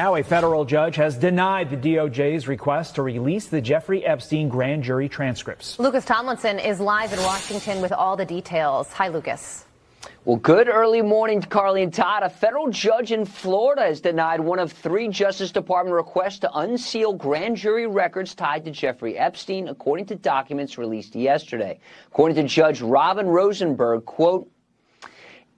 Now, a federal judge has denied the DOJ's request to release the Jeffrey Epstein grand jury transcripts. Lucas Tomlinson is live in Washington with all the details. Hi, Lucas. Well, good early morning to Carly and Todd. A federal judge in Florida has denied one of 3 Justice Department requests to unseal grand jury records tied to Jeffrey Epstein, according to documents released yesterday. According to Judge Robin Rosenberg, quote,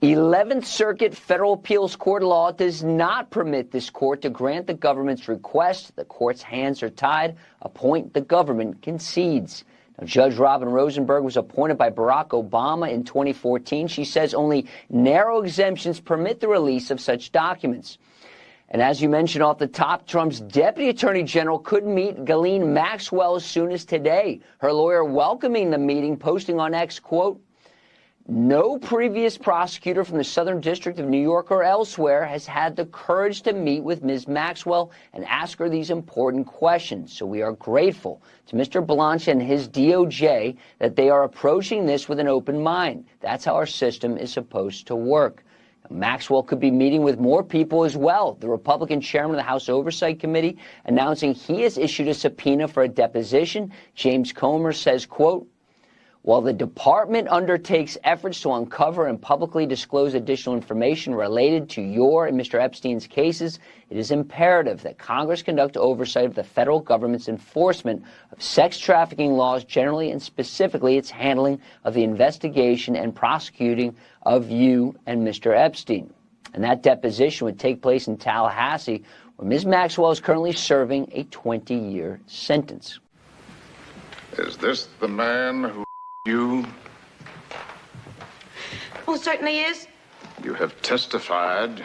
11th Circuit Federal Appeals Court law does not permit this court to grant the government's request. The court's hands are tied, a point the government concedes. Now, Judge Robin Rosenberg was appointed by Barack Obama in 2014. She says only narrow exemptions permit the release of such documents. And as you mentioned off the top, Trump's Deputy Attorney General could meet Ghislaine Maxwell as soon as today. Her lawyer welcoming the meeting, posting on X, quote, no previous prosecutor from the Southern District of New York or elsewhere has had the courage to meet with Ms. Maxwell and ask her these important questions. So we are grateful to Mr. Blanche and his DOJ that they are approaching this with an open mind. That's how our system is supposed to work. Now, Maxwell could be meeting with more people as well. The Republican chairman of the House Oversight Committee announcing he has issued a subpoena for a deposition. James Comer says, quote, while the department undertakes efforts to uncover and publicly disclose additional information related to your and Mr. Epstein's cases, it is imperative that Congress conduct oversight of the federal government's enforcement of sex trafficking laws generally and specifically its handling of the investigation and prosecuting of you and Mr. Epstein. And that deposition would take place in Tallahassee, where Ms. Maxwell is currently serving a 20-year sentence. Is this the man who you? Oh, certainly is. You have testified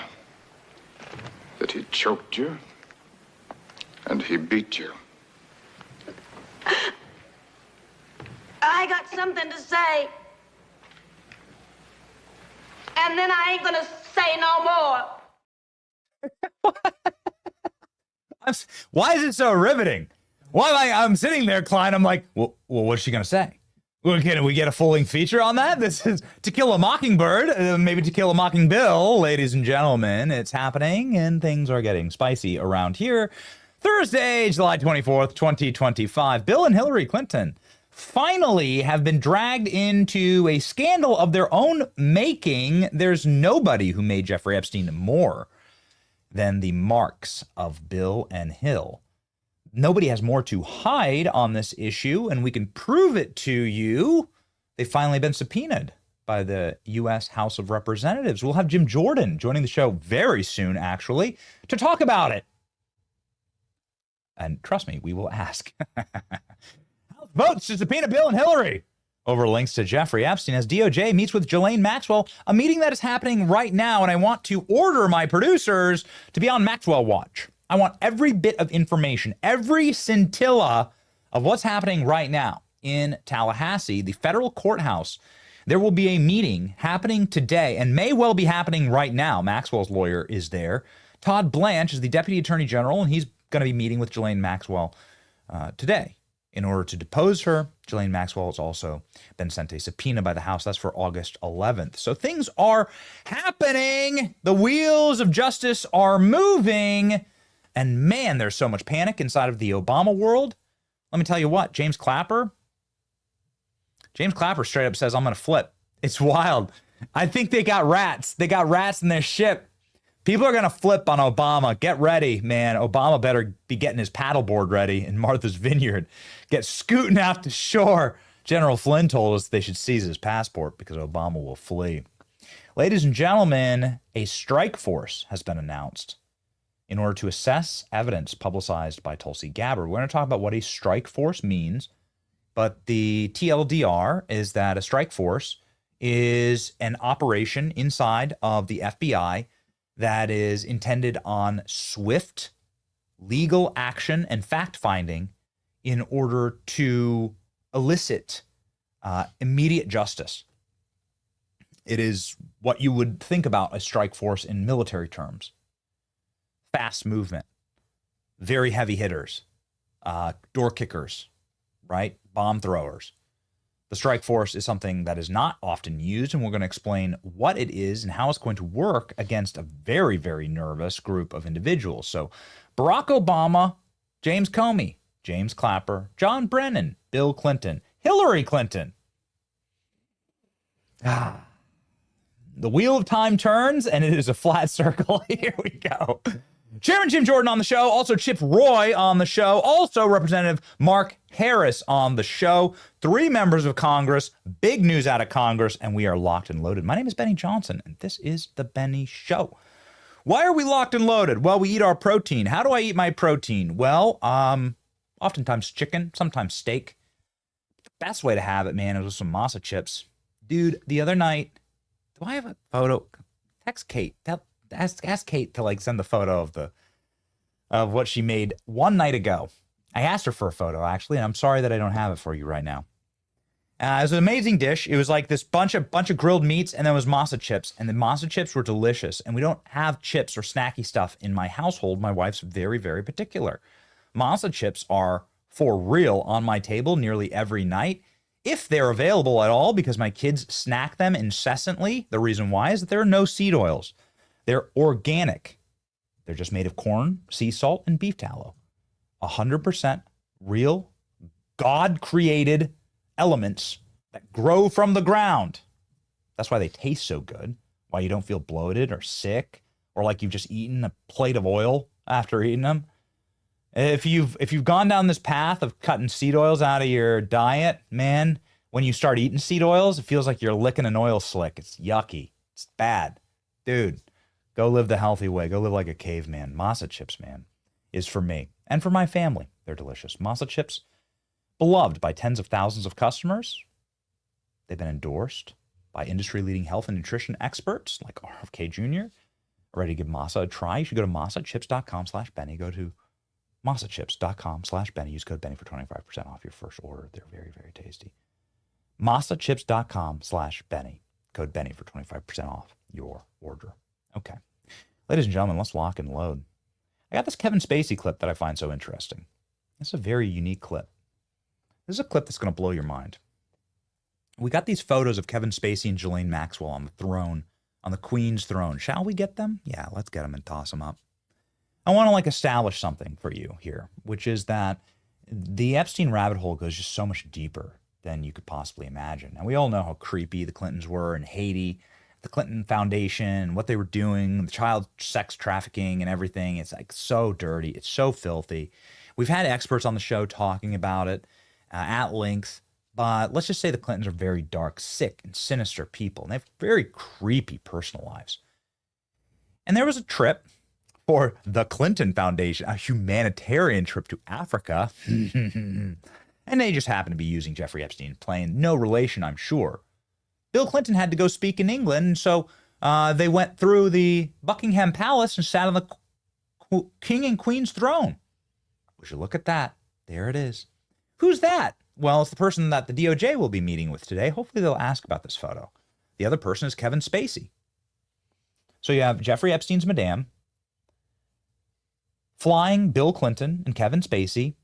that he choked you and he beat you. I got something to say. And then I ain't gonna say no more. Why is it so riveting? Why am I'm sitting there, Klein, I'm like, well, what's she gonna say? Well, can we get a full-length feature on that? This is To Kill a Mockingbird, maybe To Kill a Mockingbill, ladies and gentlemen. It's happening, and things are getting spicy around here. Thursday, July 24th, 2025. Bill and Hillary Clinton finally have been dragged into a scandal of their own making. There's nobody who made Jeffrey Epstein more than the marks of Bill and Hill. Nobody has more to hide on this issue, and we can prove it to you. They've finally been subpoenaed by the U.S. House of Representatives. We'll have Jim Jordan joining the show very soon, actually, to talk about it. And trust me, we will ask. House votes to subpoena Bill and Hillary over links to Jeffrey Epstein as DOJ meets with Ghislaine Maxwell, a meeting that is happening right now, and I want to order my producers to be on Maxwell watch. I want every bit of information, every scintilla of what's happening right now in Tallahassee, the federal courthouse. There will be a meeting happening today and may well be happening right now. Maxwell's lawyer is there. Todd Blanche is the Deputy Attorney General, and he's going to be meeting with Ghislaine Maxwell today in order to depose her. Ghislaine Maxwell has also been sent a subpoena by the House. That's for August 11th. So things are happening. The wheels of justice are moving. And man, there's so much panic inside of the Obama world. Let me tell you what, James Clapper straight up says, I'm going to flip. It's wild. I think they got rats. They got rats in their ship. People are going to flip on Obama. Get ready, man. Obama better be getting his paddleboard ready in Martha's Vineyard. Get scooting out to shore. General Flynn told us they should seize his passport because Obama will flee. Ladies and gentlemen, a strike force has been announced in order to assess evidence publicized by Tulsi Gabbard. We're going to talk about what a strike force means, but the TLDR is that a strike force is an operation inside of the FBI that is intended on swift legal action and fact-finding in order to elicit immediate justice. It is what you would think about a strike force in military terms. Fast movement, very heavy hitters, door kickers, right? Bomb throwers. The strike force is something that is not often used, and we're going to explain what it is and how it's going to work against a very, very nervous group of individuals. So Barack Obama, James Comey, James Clapper, John Brennan, Bill Clinton, Hillary Clinton. The wheel of time turns, and it is a flat circle. Here we go. Chairman Jim Jordan on the show. Also Chip Roy on the show. Also Representative Mark Harris on the show. 3 members of Congress. Big news out of Congress, and we are locked and loaded. My name is Benny Johnson, and this is The Benny Show. Why are we locked and loaded? Well, we eat our protein. How do I eat my protein? Well, oftentimes chicken, sometimes steak. The best way to have it, man, is with some Masa chips. Dude, the other night, do I have a photo? Text Kate. Ask Kate to send the photo of what she made one night ago. I asked her for a photo, actually, and I'm sorry that I don't have it for you right now. It was an amazing dish. It was like this bunch of grilled meats, and then it was Masa chips, and the Masa chips were delicious. And we don't have chips or snacky stuff in my household. My wife's very, very particular. Masa chips are for real on my table nearly every night, if they're available at all, because my kids snack them incessantly. The reason why is that there are no seed oils. They're organic. They're just made of corn, sea salt, and beef tallow. 100% real, God-created elements that grow from the ground. That's why they taste so good, why you don't feel bloated or sick, or like you've just eaten a plate of oil after eating them. If you've gone down this path of cutting seed oils out of your diet, man, when you start eating seed oils, it feels like you're licking an oil slick. It's yucky. It's bad. Dude. Go live the healthy way. Go live like a caveman. Masa chips, man, is for me and for my family. They're delicious. Masa chips, beloved by tens of thousands of customers. They've been endorsed by industry-leading health and nutrition experts like RFK Jr. Ready to give Masa a try? You should go to masachips.com/Benny. Go to masachips.com/Benny. Use code Benny for 25% off your first order. They're very, very tasty. masachips.com/Benny. Code Benny for 25% off your order. Okay. Ladies and gentlemen, let's lock and load. I got this Kevin Spacey clip that I find so interesting. It's a very unique clip. This is a clip that's going to blow your mind. We got these photos of Kevin Spacey and Ghislaine Maxwell on the throne, on the Queen's throne. Shall we get them? Yeah, let's get them and toss them up. I want to establish something for you here, which is that the Epstein rabbit hole goes just so much deeper than you could possibly imagine. And we all know how creepy the Clintons were in Haiti, the Clinton Foundation, what they were doing, the child sex trafficking and everything. It's so dirty. It's so filthy. We've had experts on the show talking about it at length, but let's just say the Clintons are very dark, sick, and sinister people, and they have very creepy personal lives. And there was a trip for the Clinton Foundation, a humanitarian trip to Africa, and they just happened to be using Jeffrey Epstein's plane. No relation, I'm sure. Bill Clinton had to go speak in England, and so they went through the Buckingham Palace and sat on the King and Queen's throne. Would you look at that? There it is. Who's that? Well, it's the person that the DOJ will be meeting with today. Hopefully they'll ask about this photo. The other person is Kevin Spacey. So you have Jeffrey Epstein's madame flying Bill Clinton and Kevin Spacey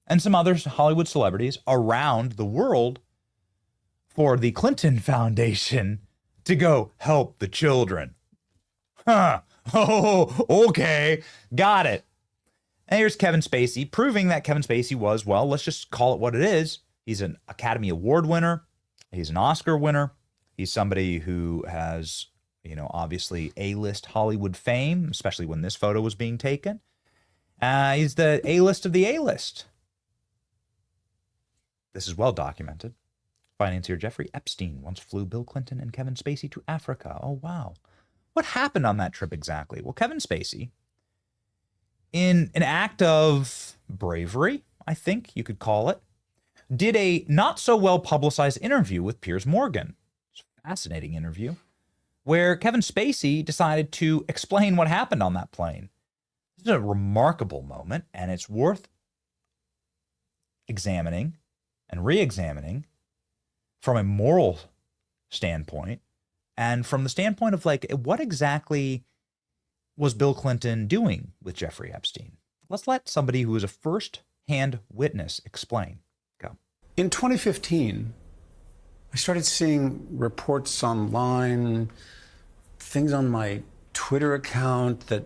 and some other Hollywood celebrities around the world for the Clinton Foundation to go help the children. Huh. Oh, okay. Got it. And here's Kevin Spacey, proving that Kevin Spacey was, well, let's just call it what it is. He's an Academy Award winner. He's an Oscar winner. He's somebody who has, obviously A-list Hollywood fame, especially when this photo was being taken. He's the A-list of the A-list. This is well documented. Financier Jeffrey Epstein once flew Bill Clinton and Kevin Spacey to Africa. Oh, wow. What happened on that trip exactly? Well, Kevin Spacey, in an act of bravery, I think you could call it, did a not so well publicized interview with Piers Morgan. It's a fascinating interview where Kevin Spacey decided to explain what happened on that plane. This is a remarkable moment, and it's worth examining and re-examining from a moral standpoint and from the standpoint of what exactly was Bill Clinton doing with Jeffrey Epstein? Let's let somebody who is a first-hand witness explain. Go. In 2015, I started seeing reports online, things on my Twitter account that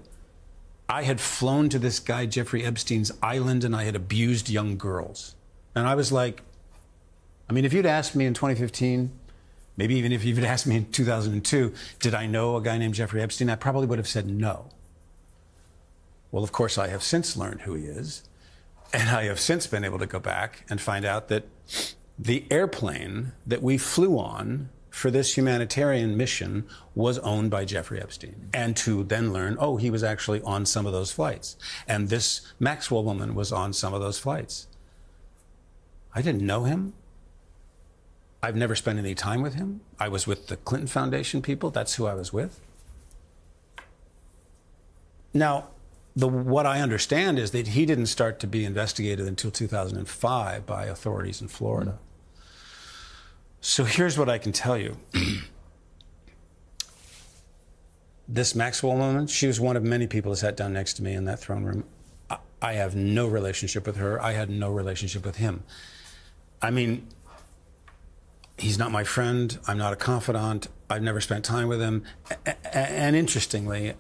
I had flown to this guy Jeffrey Epstein's island and I had abused young girls. And I was like, I mean, if you'd asked me in 2015, maybe even if you'd asked me in 2002, did I know a guy named Jeffrey Epstein? I probably would have said no. Well, of course, I have since learned who he is. And I have since been able to go back and find out that the airplane that we flew on for this humanitarian mission was owned by Jeffrey Epstein. And to then learn, oh, he was actually on some of those flights. And this Maxwell woman was on some of those flights. I didn't know him. I've never spent any time with him. I was with the Clinton Foundation people. That's who I was with. Now, what I understand is that he didn't start to be investigated until 2005 by authorities in Florida. So here's what I can tell you. This Maxwell woman, she was one of many people that sat down next to me in that throne room. I have no relationship with her. I had no relationship with him. I mean, he's not my friend. I'm not a confidant. I've never spent time with him. And interestingly,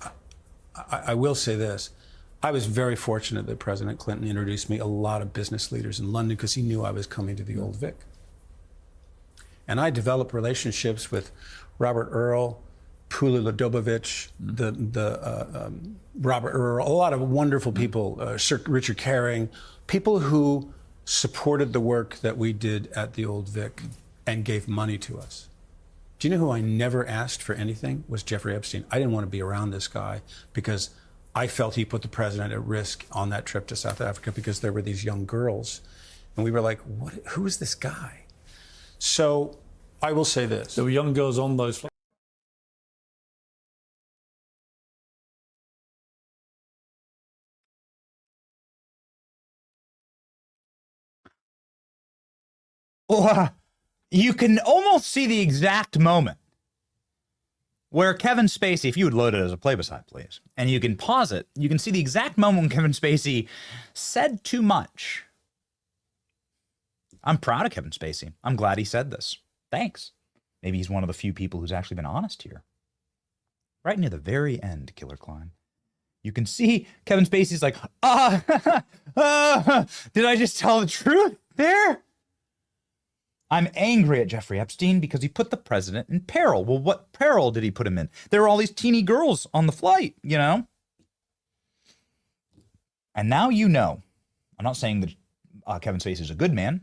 I will say this. I was very fortunate that President Clinton introduced me a lot of business leaders in London because he knew I was coming to the Old Vic. And I developed relationships with Robert Earl, Pula Ladobovich, Robert Earl, a lot of wonderful people, Sir Richard Caring, people who supported the work that we did at the Old Vic and gave money to us. Do you know who I never asked for anything? Was Jeffrey Epstein. I didn't want to be around this guy because I felt he put the president at risk on that trip to South Africa because there were these young girls. And we were like, who is this guy? So I will say this. There were young girls on those flights. You can almost see the exact moment where Kevin Spacey, if you would load it as a play-beside, please, and you can pause it, you can see the exact moment when Kevin Spacey said too much. I'm proud of Kevin Spacey. I'm glad he said this. Thanks. Maybe he's one of the few people who's actually been honest here. Right near the very end, Killer Klein. You can see Kevin Spacey's like, did I just tell the truth there? I'm angry at Jeffrey Epstein because he put the president in peril. Well, what peril did he put him in? There were all these teeny girls on the flight, you know? And now you know. I'm not saying that Kevin Spacey is a good man.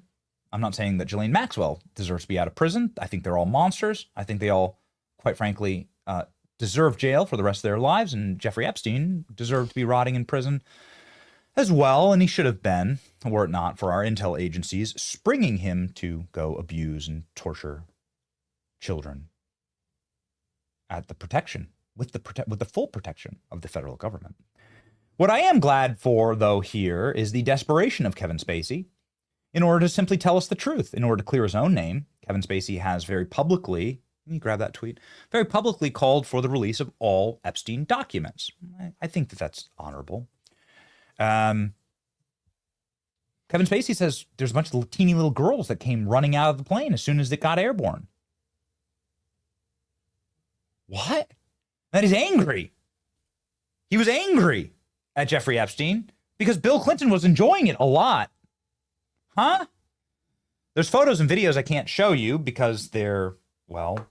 I'm not saying that Ghislaine Maxwell deserves to be out of prison. I think they're all monsters. I think they all, quite frankly, deserve jail for the rest of their lives. And Jeffrey Epstein deserved to be rotting in prison as well, and he should have been, were it not for our intel agencies springing him to go abuse and torture children at the protection, with the full protection of the federal government. What I am glad for, though, here is the desperation of Kevin Spacey in order to simply tell us the truth, in order to clear his own name. Kevin Spacey has very publicly, can you grab that tweet, very publicly called for the release of all Epstein documents. I think that that's honorable. Kevin Spacey says there's a bunch of teeny little girls that came running out of the plane as soon as it got airborne. What? That is angry. He was angry at Jeffrey Epstein because Bill Clinton was enjoying it a lot. Huh? There's photos and videos I can't show you because they're, well,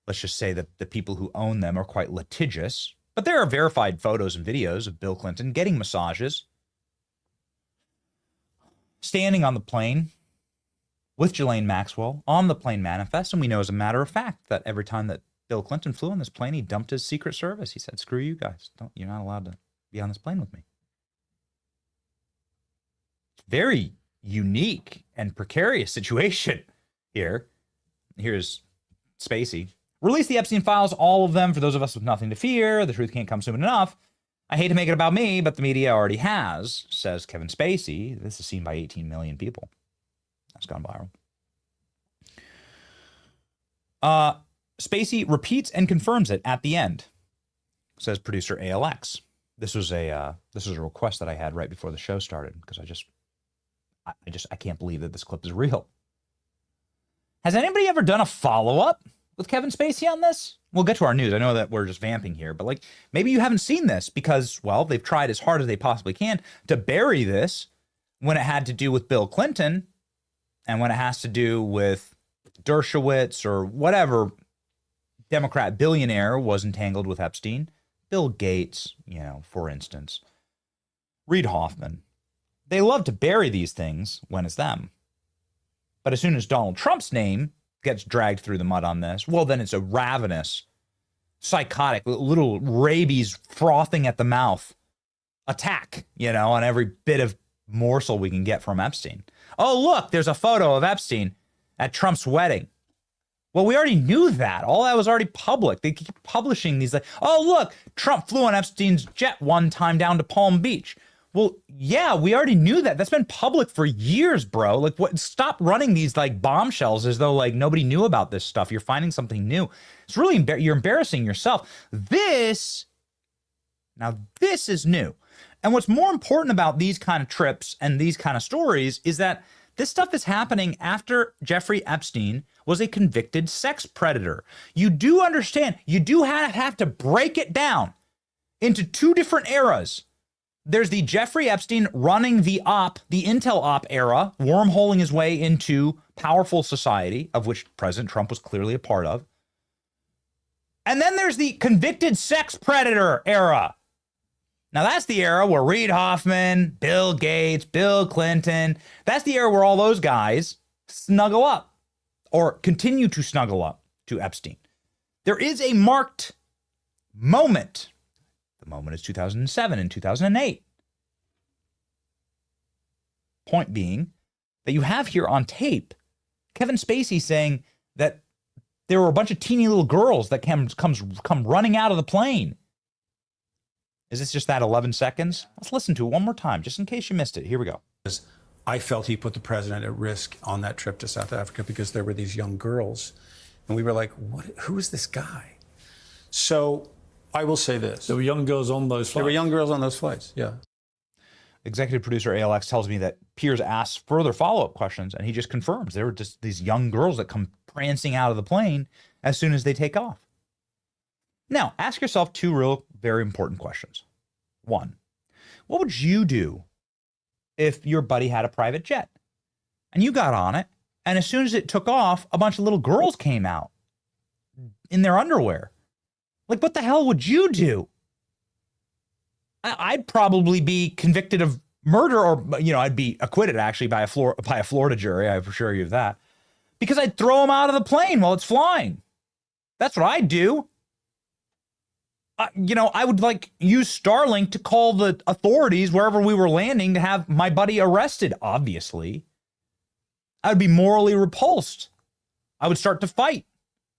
let's just say that the people who own them are quite litigious. But there are verified photos and videos of Bill Clinton getting massages, standing on the plane with Ghislaine Maxwell on the plane manifest. And we know as a matter of fact that every time that Bill Clinton flew on this plane, he dumped his Secret Service. He said, screw you guys. You're not allowed to be on this plane with me. Very unique and precarious situation here. Here's Spacey. Release the Epstein files, all of them, for those of us with nothing to fear. The truth can't come soon enough. I hate to make it about me, but the media already has, says Kevin Spacey. This is seen by 18 million people. That's gone viral. Spacey repeats and confirms it at the end, says producer ALX. This was a request that I had right before the show started because I can't believe that this clip is real. Has anybody ever done a follow-up with Kevin Spacey on this? We'll get to our news. I know that we're just vamping here, but like maybe you haven't seen this because, well, they've tried as hard as they possibly can to bury this when it had to do with Bill Clinton and when it has to do with Dershowitz or whatever Democrat billionaire was entangled with Epstein. Bill Gates, you know, for instance. Reid Hoffman. They love to bury these things when it's them. But as soon as Donald Trump's name gets dragged through the mud on this, well, then it's a ravenous, psychotic, little rabies frothing at the mouth attack, you know, on every bit of morsel we can get from Epstein. Oh, look, there's a photo of Epstein at Trump's wedding. Well, we already knew that. All that was already public. They keep publishing these like, oh, look, Trump flew on Epstein's jet one time down to Palm Beach. Well, yeah, we already knew that. That's been public for years, bro. Like, what? Stop running these like bombshells as though like nobody knew about this stuff. You're finding something new. It's really you're embarrassing yourself. This is new. And what's more important about these kind of trips and these kind of stories is that this stuff is happening after Jeffrey Epstein was a convicted sex predator. You do understand, you do have to break it down into two different eras. There's the Jeffrey Epstein running the intel op era, wormholing his way into powerful society, of which President Trump was clearly a part of. And then there's the convicted sex predator era. Now, that's the era where Reid Hoffman, Bill Gates, Bill Clinton, that's the era where all those guys snuggle up or continue to snuggle up to Epstein. There is a marked moment. The moment is 2007 and 2008. Point being that you have here on tape Kevin Spacey saying that there were a bunch of teeny little girls that come running out of the plane. Is this just that 11 seconds? Let's listen to it one more time, just in case you missed it. Here we go. I felt he put the president at risk on that trip to South Africa because there were these young girls. And we were like, who is this guy? So I will say this. There were young girls on those flights. There were young girls on those flights, yeah. Executive producer ALX tells me that Piers asks further follow-up questions, and he just confirms there were just these young girls that come prancing out of the plane as soon as they take off. Now, ask yourself two real, very important questions. One, what would you do if your buddy had a private jet and you got on it, and as soon as it took off, a bunch of little girls came out in their underwear? Like, what the hell would you do? I'd probably be convicted of murder, or, you know, I'd be acquitted actually by a Florida jury. I assure you of that, because I'd throw them out of the plane while it's flying. That's what I'd do. You know, I would like use Starlink to call the authorities wherever we were landing to have my buddy arrested. Obviously, I would be morally repulsed. I would start to fight.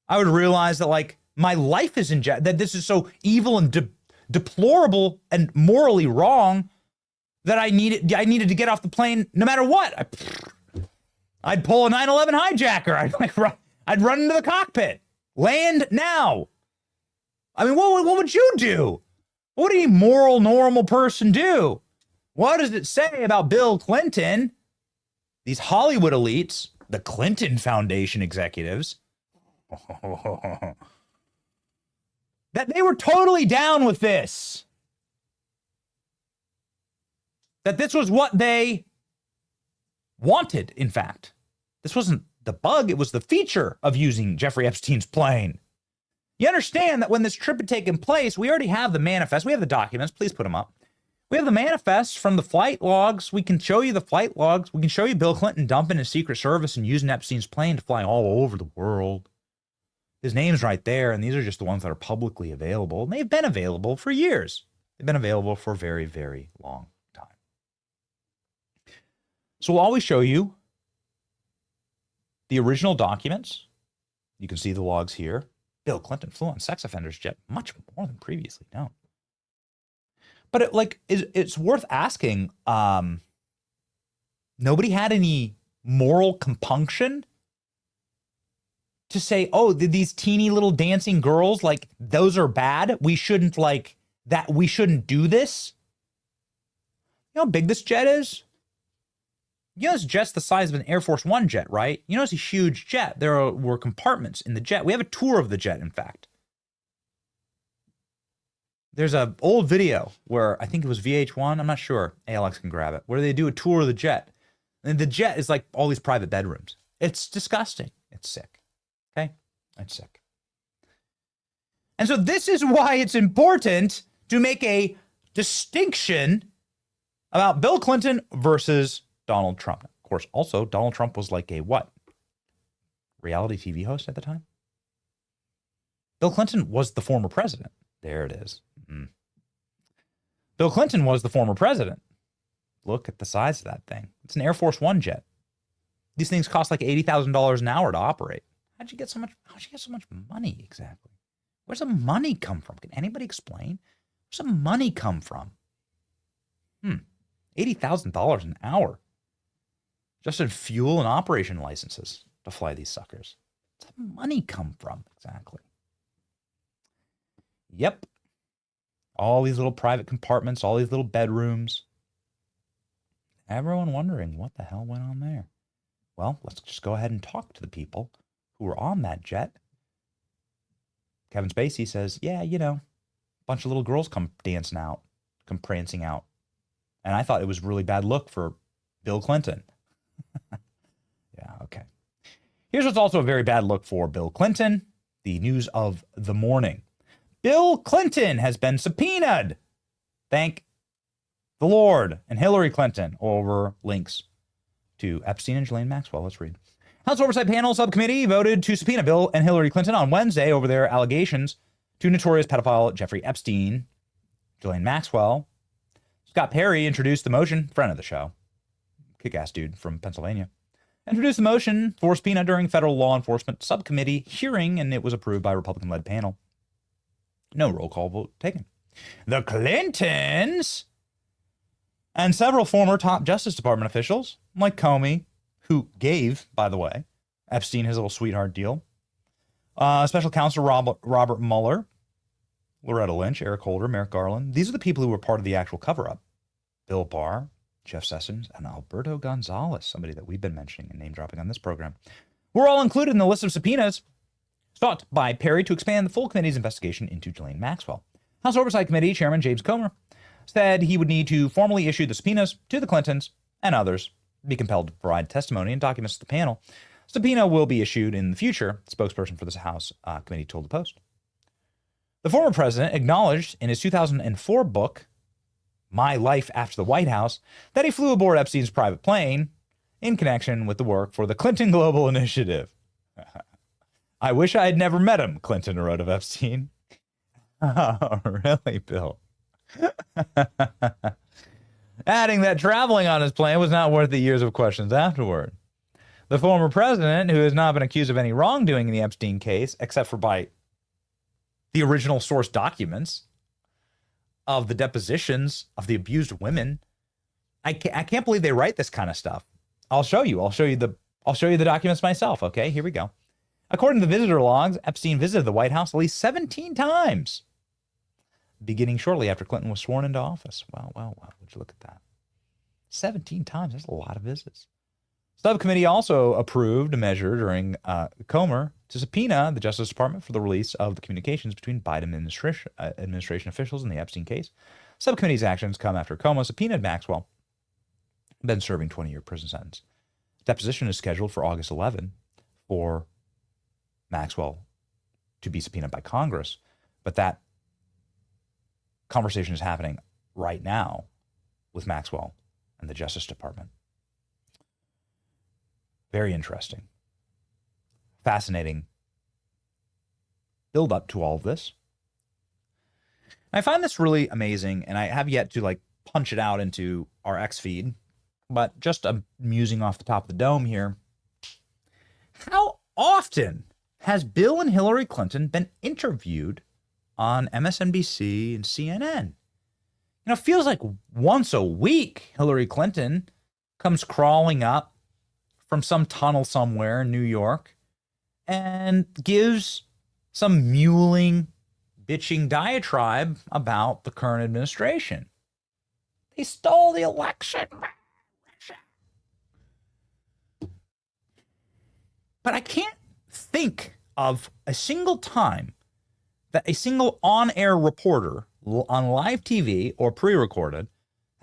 I would realize that like my life is in jeopardy, that this is so evil and deplorable and morally wrong that I needed to get off the plane no matter what. I'd pull a 9/11 hijacker. I'd run into the cockpit. Land now. I mean, what would you do? What would any moral, normal person do? What does it say about Bill Clinton, these Hollywood elites, the Clinton Foundation executives, that they were totally down with this? That this was what they wanted, in fact. This wasn't the bug, it was the feature of using Jeffrey Epstein's plane. You understand that when this trip had taken place, we already have the manifest. We have the documents. Please put them up. We have the manifests from the flight logs. We can show you the flight logs. We can show you Bill Clinton dumping his Secret Service and using Epstein's plane to fly all over the world. His name's right there, and these are just the ones that are publicly available. And they've been available for years. They've been available for a very, very long time. So we'll always show you the original documents. You can see the logs here. Bill Clinton flew on sex offenders jet much more than previously known. But it's worth asking, nobody had any moral compunction to say, oh, these teeny little dancing girls, like, those are bad. We shouldn't we shouldn't do this. You know how big this jet is? You know, this jet's the size of an Air Force One jet, right? You know, it's a huge jet. There were compartments in the jet. We have a tour of the jet, in fact. There's an old video where I think it was VH1. I'm not sure. ALX can grab it. Where they do a tour of the jet. And the jet is like all these private bedrooms. It's disgusting. It's sick. Okay? It's sick. And so this is why it's important to make a distinction about Bill Clinton versus Donald Trump. Of course, also, Donald Trump was like a what? Reality TV host at the time? Bill Clinton was the former president. There it is. Bill Clinton was the former president. Look at the size of that thing. It's an Air Force One jet. These things cost like $80,000 an hour to operate. How'd you get so much money exactly? Where's the money come from? Can anybody explain? Where's the money come from? $80,000 an hour. Just in fuel and operation licenses to fly these suckers. Where's the money come from exactly? Yep. All these little private compartments, all these little bedrooms. Everyone wondering what the hell went on there. Well, let's just go ahead and talk to the people who were on that jet. Kevin Spacey says, yeah, you know, a bunch of little girls come dancing out, come prancing out. And I thought it was a really bad look for Bill Clinton. Yeah, okay. Here's what's also a very bad look for Bill Clinton. The news of the morning. Bill Clinton has been subpoenaed. Thank the Lord. And Hillary Clinton over links to Epstein and Ghislaine Maxwell. Let's read. House Oversight Panel Subcommittee voted to subpoena Bill and Hillary Clinton on Wednesday over their allegations to notorious pedophile Jeffrey Epstein, Ghislaine Maxwell. Scott Perry introduced the motion, friend of the show, kick-ass dude from Pennsylvania, introduced the motion for subpoena during federal law enforcement subcommittee hearing, and it was approved by a Republican-led panel. No roll call vote taken. The Clintons and several former top Justice Department officials, like Comey, who gave, by the way, Epstein his little sweetheart deal, Special Counsel Robert Mueller, Loretta Lynch, Eric Holder, Merrick Garland. These are the people who were part of the actual cover-up. Bill Barr, Jeff Sessions, and Alberto Gonzalez, somebody that we've been mentioning and name-dropping on this program, were all included in the list of subpoenas sought by Perry to expand the full committee's investigation into Ghislaine Maxwell. House Oversight Committee Chairman James Comer said he would need to formally issue the subpoenas to the Clintons and others, be compelled to provide testimony and documents to the panel. Subpoena will be issued in the future, the spokesperson for this House committee told the Post. The former president acknowledged in his 2004 book, My Life After the White House, that he flew aboard Epstein's private plane in connection with the work for the Clinton Global Initiative. I wish I had never met him, Clinton wrote of Epstein. Oh, really, Bill? Adding that traveling on his plane was not worth the years of questions afterward. The former president, who has not been accused of any wrongdoing in the Epstein case, except for by the original source documents of the depositions of the abused women, I can't believe they write this kind of stuff. I'll show you the documents myself. Okay, here we go. According to the visitor logs, Epstein visited the White House at least 17 times, beginning shortly after Clinton was sworn into office. Wow. Would you look at that? 17 times. That's a lot of visits. Subcommittee also approved a measure during Comer to subpoena the Justice Department for the release of the communications between Biden administration officials in the Epstein case. Subcommittee's actions come after Comer subpoenaed Maxwell, then serving 20-year prison sentence. Deposition is scheduled for August 11 for Maxwell to be subpoenaed by Congress, but that conversation is happening right now with Maxwell and the Justice Department. Very interesting. Fascinating build up to all of this. I find this really amazing, and I have yet to punch it out into our X feed, but just musing off the top of the dome here. How often has Bill and Hillary Clinton been interviewed on MSNBC and CNN? It feels like once a week Hillary Clinton comes crawling up from some tunnel somewhere in New York and gives some mewling, bitching diatribe about the current administration. They stole the election. But I can't think of a single time that a single on-air reporter on live TV or pre-recorded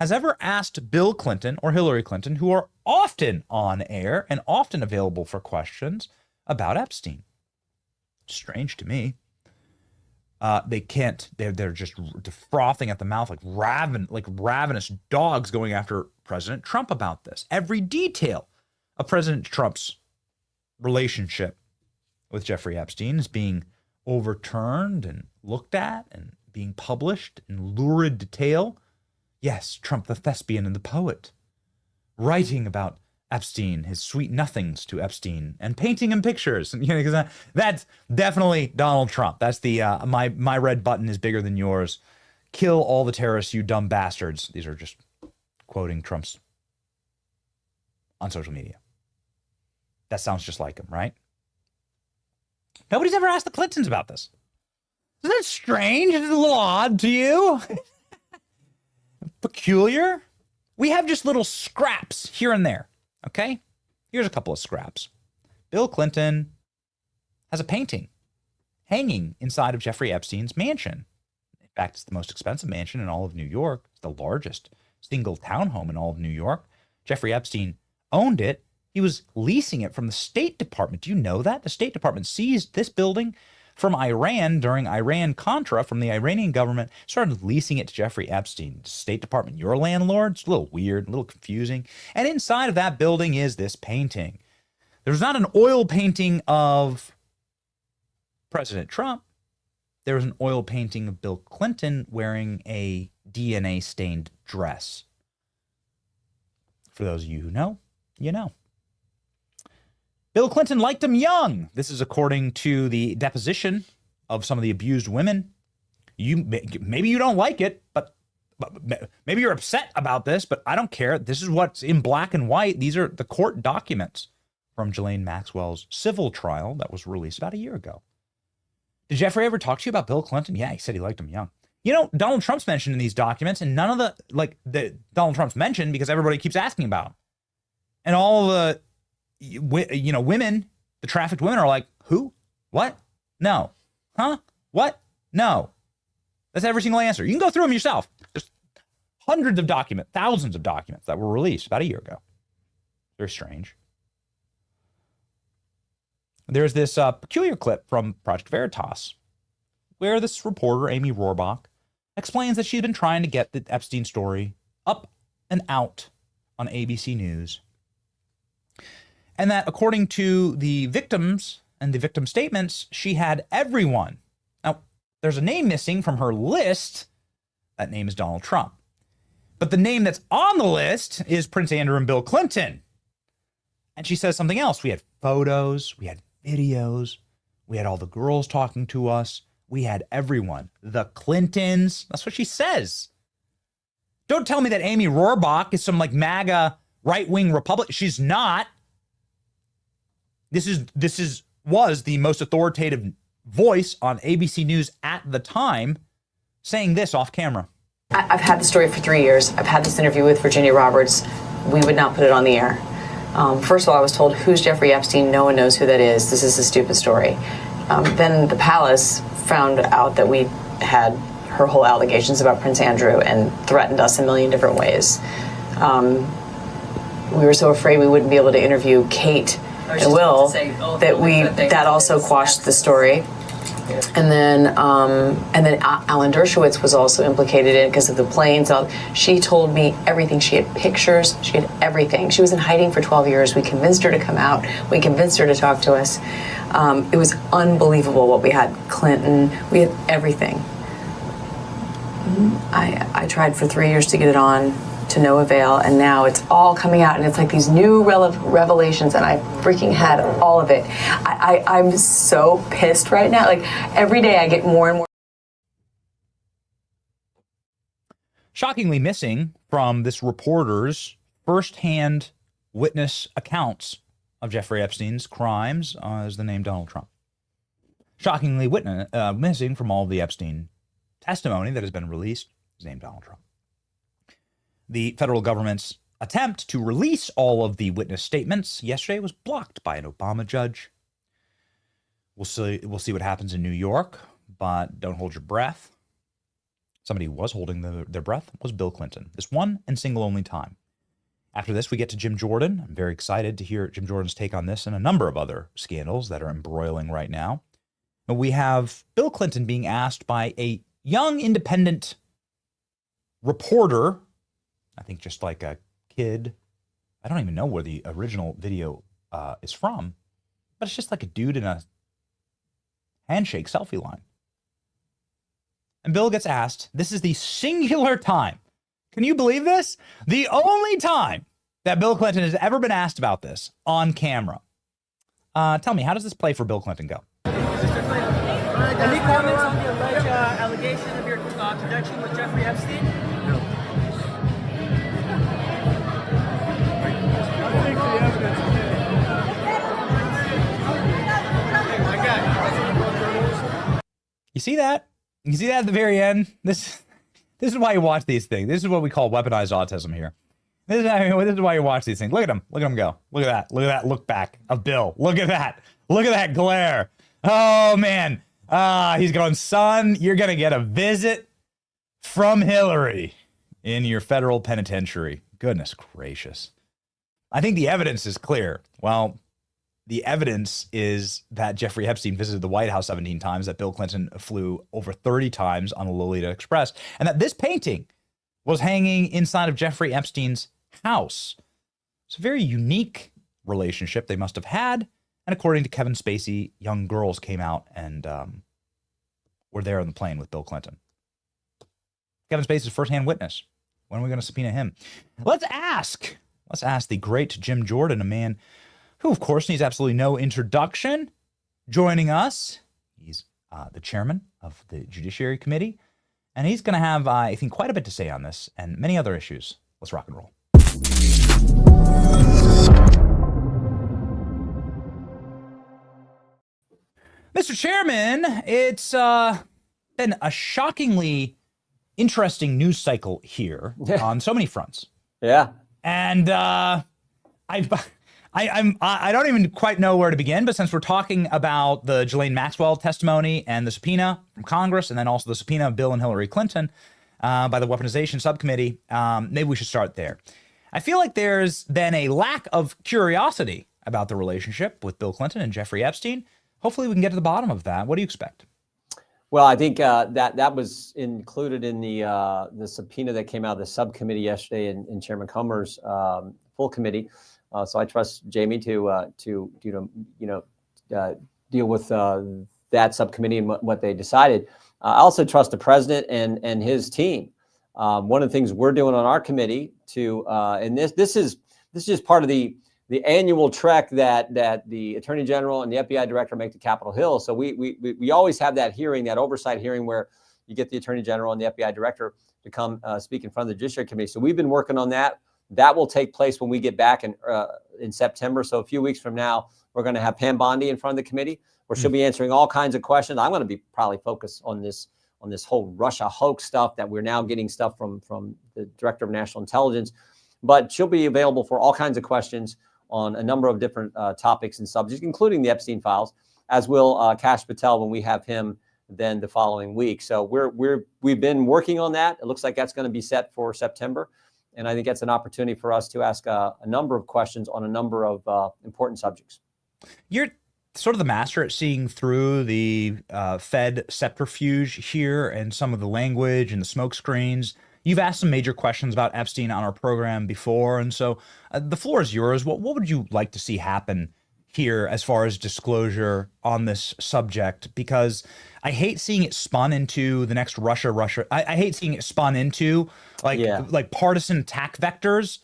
has ever asked Bill Clinton or Hillary Clinton, who are often on air and often available for questions, about Epstein. Strange to me. They can't. They're just frothing at the mouth like ravenous dogs going after President Trump about this. Every detail of President Trump's relationship with Jeffrey Epstein is being overturned and looked at and being published in lurid detail. Yes, Trump the thespian and the poet, writing about Epstein, his sweet nothings to Epstein, and painting him pictures. You know, because that's definitely Donald Trump. That's the my red button is bigger than yours. Kill all the terrorists, you dumb bastards. These are just quoting Trump's on social media. That sounds just like him, right? Nobody's ever asked the Clintons about this. Isn't that strange? Is it a little odd to you? Peculiar? We have just little scraps here and there. Okay, here's a couple of scraps. Bill Clinton has a painting hanging inside of Jeffrey Epstein's mansion. In fact, it's the most expensive mansion in all of New York. It's the largest single townhome in all of New York. Jeffrey Epstein owned it. He was leasing it from the State Department. Do you know that? The State Department seized this building from Iran during Iran-Contra from the Iranian government, started leasing it to Jeffrey Epstein. State Department, your landlord? It's a little weird, a little confusing. And inside of that building is this painting. There's not an oil painting of President Trump. There was an oil painting of Bill Clinton wearing a DNA-stained dress. For those of you who know, you know. Bill Clinton liked him young. This is according to the deposition of some of the abused women. Maybe you don't like it, but maybe you're upset about this, but I don't care. This is what's in black and white. These are the court documents from Ghislaine Maxwell's civil trial that was released about a year ago. Did Jeffrey ever talk to you about Bill Clinton? Yeah, he said he liked him young. You know, Donald Trump's mentioned in these documents, and none of the Donald Trump's mentioned because everybody keeps asking about him. And all the women, the trafficked women are like, who? What? No. Huh? What? No. That's every single answer. You can go through them yourself. There's hundreds of documents, thousands of documents that were released about a year ago. Very strange. There's this peculiar clip from Project Veritas where this reporter, Amy Robach, explains that she's been trying to get the Epstein story up and out on ABC News. And that according to the victims and the victim statements, she had everyone. Now, there's a name missing from her list. That name is Donald Trump. But the name that's on the list is Prince Andrew and Bill Clinton. And she says something else. We had photos, we had videos, we had all the girls talking to us. We had everyone. The Clintons. That's what she says. Don't tell me that Amy Robach is some like MAGA right-wing Republican. She's not. This was the most authoritative voice on ABC News at the time saying this off camera. I've had the story for 3 years. I've had this interview with Virginia Roberts. We would not put it on the air. First of all, I was told, who's Jeffrey Epstein? No one knows who that is. This is a stupid story. Then the palace found out that we had her whole allegations about Prince Andrew and threatened us a million different ways. We were so afraid we wouldn't be able to interview Kate and Will that also quashed the story. And then Alan Dershowitz was also implicated in it because of the planes. She told me everything. She had pictures. She had everything. She was in hiding for 12 years. We convinced her to come out. We convinced her to talk to us. It was unbelievable what we had. Clinton. We had everything. I tried for 3 years to get it on, to no avail, and now it's all coming out, and it's like these new revelations, and I freaking had all of it. I'm so pissed right now. Like, every day I get more and more. Shockingly missing from this reporter's firsthand witness accounts of Jeffrey Epstein's crimes is the name Donald Trump. Shockingly missing from all of the Epstein testimony that has been released is named Donald Trump. The federal government's attempt to release all of the witness statements yesterday was blocked by an Obama judge. We'll see what happens in New York, but don't hold your breath. Somebody who was holding their breath was Bill Clinton, this one and single only time. After this, we get to Jim Jordan. I'm very excited to hear Jim Jordan's take on this and a number of other scandals that are embroiling right now. And we have Bill Clinton being asked by a young independent reporter, I think just like a kid. I don't even know where the original video is from, but it's just like a dude in a handshake selfie line. And Bill gets asked, this is the singular time. Can you believe this? The only time that Bill Clinton has ever been asked about this on camera. Tell me, how does this play for Bill Clinton go? Any comments on the alleged allegation of your connection with Jeffrey Epstein? No. I think the evidence is. You see that? You see that at the very end? This is why you watch these things. This is what we call weaponized autism here. This is why you watch these things. Look at him. Look at him go. Look at that. Look at that look back of Bill. Look at that. Look at that glare. Oh, man. He's going, son, you're going to get a visit from Hillary in your federal penitentiary. Goodness gracious. I think the evidence is clear. Well, the evidence is that Jeffrey Epstein visited the White House 17 times, that Bill Clinton flew over 30 times on the Lolita Express, and that this painting was hanging inside of Jeffrey Epstein's house. It's a very unique relationship they must have had. And according to Kevin Spacey, young girls came out and were there on the plane with Bill Clinton. Kevin Spacey's firsthand witness. When are we going to subpoena him? Let's ask the great Jim Jordan, a man who, of course, needs absolutely no introduction, joining us. He's the chairman of the Judiciary Committee, and he's going to have, I think, quite a bit to say on this and many other issues. Let's rock and roll. Mr. Chairman, it's been a shockingly interesting news cycle here on so many fronts. Yeah. And I don't even quite know where to begin, but since we're talking about the Ghislaine Maxwell testimony and the subpoena from Congress, and then also the subpoena of Bill and Hillary Clinton by the Weaponization Subcommittee, maybe we should start there. I feel like there's been a lack of curiosity about the relationship with Bill Clinton and Jeffrey Epstein. Hopefully we can get to the bottom of that. What do you expect? Well, I think that was included in the subpoena that came out of the subcommittee yesterday in Chairman Comer's full committee. So I trust Jamie to deal with that subcommittee and what they decided. I also trust the president and his team. One of the things we're doing on our committee and this is just part of the annual trek that the Attorney General and the FBI Director make to Capitol Hill. So we always have that hearing, that oversight hearing, where you get the Attorney General and the FBI Director to come speak in front of the Judiciary Committee. So we've been working on that. That will take place when we get back in September. So a few weeks from now, we're going to have Pam Bondi in front of the committee, where she'll be answering all kinds of questions. I'm going to be probably focused on this whole Russia hoax stuff that we're now getting stuff from the Director of National Intelligence. But she'll be available for all kinds of questions on a number of different topics and subjects, including the Epstein files, as will Kash Patel when we have him then the following week. So we've been working on that. It looks like that's going to be set for September. And I think that's an opportunity for us to ask a number of questions on a number of important subjects. You're sort of the master at seeing through the Fed subterfuge here and some of the language and the smoke screens. You've asked some major questions about Epstein on our program before, and so the floor is yours. What would you like to see happen here as far as disclosure on this subject? Because I hate seeing it spun into the next Russia. I hate seeing it spun into like partisan attack vectors.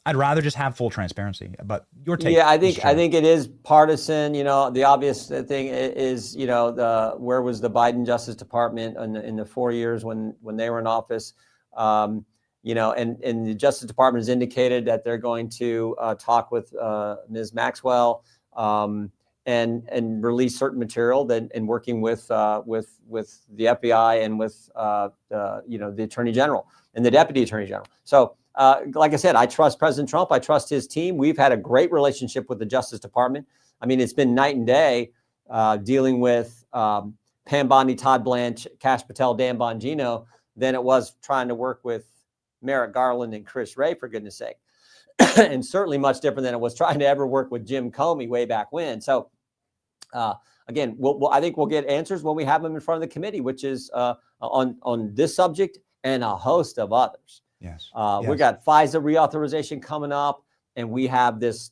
I'd rather just have full transparency. But your take? Yeah, I think it is partisan. The obvious thing is, where was the Biden Justice Department in the 4 years when they were in office? And the Justice Department has indicated that they're going to talk with Ms. Maxwell and release certain material and working with the FBI and with the Attorney General and the Deputy Attorney General. So like I said, I trust President Trump. I trust his team. We've had a great relationship with the Justice Department. I mean, it's been night and day dealing with Pam Bondi, Todd Blanche, Kash Patel, Dan Bongino than it was trying to work with Merrick Garland and Chris Wray, for goodness sake. And certainly much different than it was trying to ever work with Jim Comey way back when. So again, I think we'll get answers when we have them in front of the committee, which is on this subject and a host of others. Yes. We got FISA reauthorization coming up, and we have this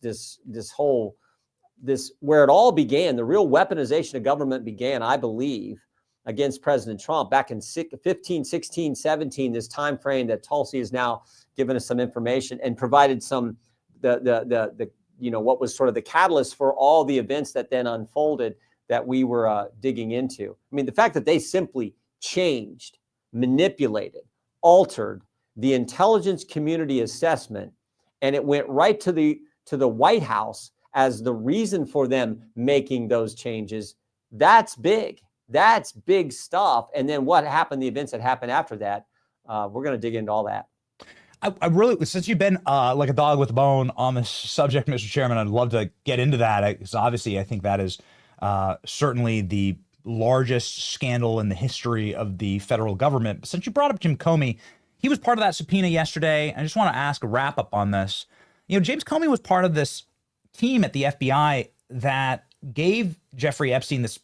where it all began. The real weaponization of government began, I believe, against President Trump back in 15, 16, 17, this time frame that Tulsi has now given us some information and provided some what was sort of the catalyst for all the events that then unfolded that we were digging into. I mean, the fact that they simply changed, manipulated, altered the intelligence community assessment, and it went right to the White House as the reason for them making those changes. That's big. That's big stuff. And then what happened, the events that happened after that, we're going to dig into all that. I really, since you've been like a dog with a bone on this subject, Mr. Chairman, I'd love to get into that. Because obviously, I think that is certainly the largest scandal in the history of the federal government. But since you brought up Jim Comey, he was part of that subpoena yesterday. I just want to ask a wrap up on this. You know, James Comey was part of this team at the FBI that gave Jeffrey Epstein this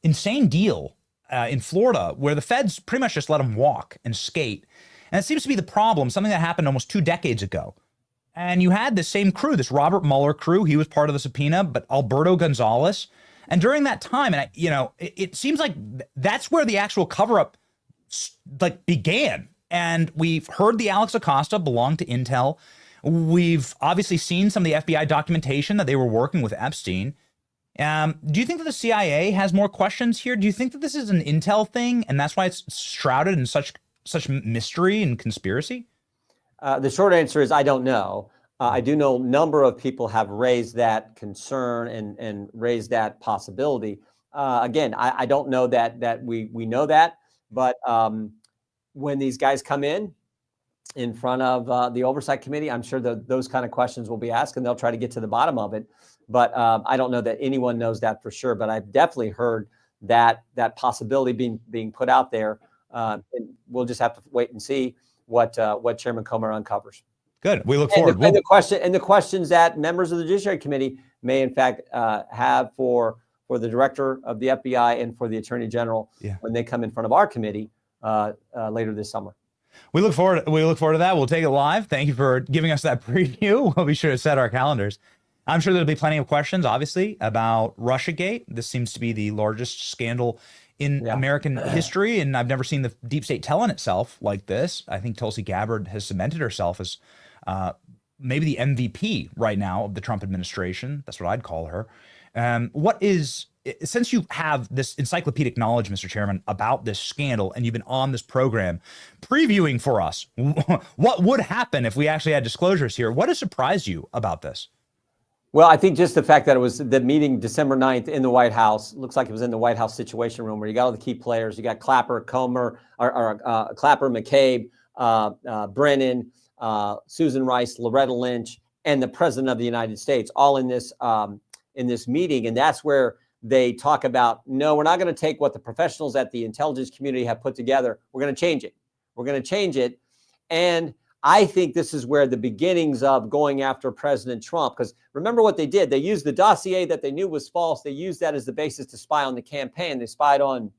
insane deal in Florida where the feds pretty much just let him walk and skate. And it seems to be the problem, something that happened almost 2 decades ago. And you had the same crew, this Robert Mueller crew. He was part of the subpoena, but Alberto Gonzales. And during that time, and it seems like that's where the actual cover-up began. And we've heard the Alex Acosta belonged to Intel. We've obviously seen some of the FBI documentation that they were working with Epstein. Do you think that the CIA has more questions here? Do you think that this is an Intel thing, and that's why it's shrouded in such mystery and conspiracy? The short answer is I don't know. I do know a number of people have raised that concern and raised that possibility. Again, I don't know that we know that, but when these guys come in front of the Oversight Committee, I'm sure that those kind of questions will be asked, and they'll try to get to the bottom of it. But I don't know that anyone knows that for sure. But I've definitely heard that possibility being put out there. And we'll just have to wait and see what Chairman Comer uncovers. Good. We look forward. And the questions that members of the Judiciary Committee may, in fact, have for the director of the FBI and for the Attorney General when they come in front of our committee later this summer. We look forward to that. We'll take it live. Thank you for giving us that preview. We'll be sure to set our calendars. I'm sure there'll be plenty of questions, obviously, about Russiagate. This seems to be the largest scandal in American history, and I've never seen the deep state tell on itself like this. I think Tulsi Gabbard has cemented herself as maybe the MVP right now of the Trump administration. That's what I'd call her. Since you have this encyclopedic knowledge, Mr. Chairman, about this scandal, and you've been on this program previewing for us what would happen if we actually had disclosures here, what has surprised you about this? Well, I think just the fact that it was the meeting December 9th in the White House, looks like it was in the White House Situation Room where you got all the key players. You got Clapper, Clapper, McCabe, Brennan, Susan Rice, Loretta Lynch, and the President of the United States all in this meeting. And that's where they talk about, no, we're not going to take what the professionals at the intelligence community have put together. We're going to change it. We're going to change it. And I think this is where the beginnings of going after President Trump, because remember what they did. They used the dossier that they knew was false. They used that as the basis to spy on the campaign. They spied on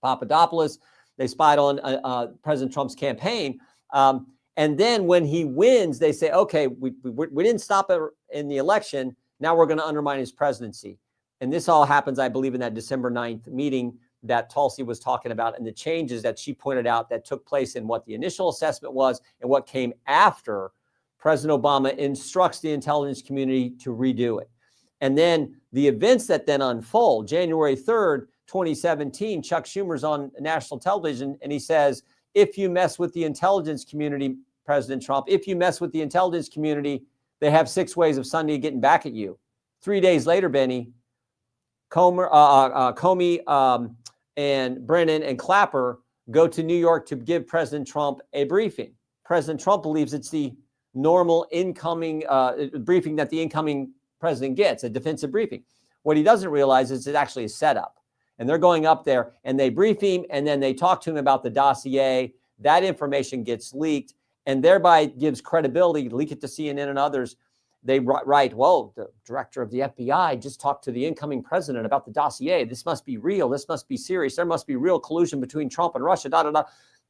Papadopoulos. They spied on President Trump's campaign. And then when he wins, they say, okay, we didn't stop it in the election. Now we're going to undermine his presidency. And this all happens, I believe, in that December 9th meeting that Tulsi was talking about, and the changes that she pointed out that took place in what the initial assessment was and what came after President Obama instructs the intelligence community to redo it. And then the events that then unfold, January 3rd, 2017, Chuck Schumer's on national television, and he says, if you mess with the intelligence community, President Trump, if you mess with the intelligence community, they have 6 ways of Sunday getting back at you. 3 days later, Benny, Comey and Brennan and Clapper go to New York to give President Trump a briefing. President Trump believes it's the normal incoming briefing that the incoming president gets, a defensive briefing. What he doesn't realize is it's actually a setup. And they're going up there and they brief him and then they talk to him about the dossier. That information gets leaked and thereby gives credibility, leak it to CNN and others. They write, well, the director of the FBI just talked to the incoming president about the dossier. This must be real. This must be serious. There must be real collusion between Trump and Russia.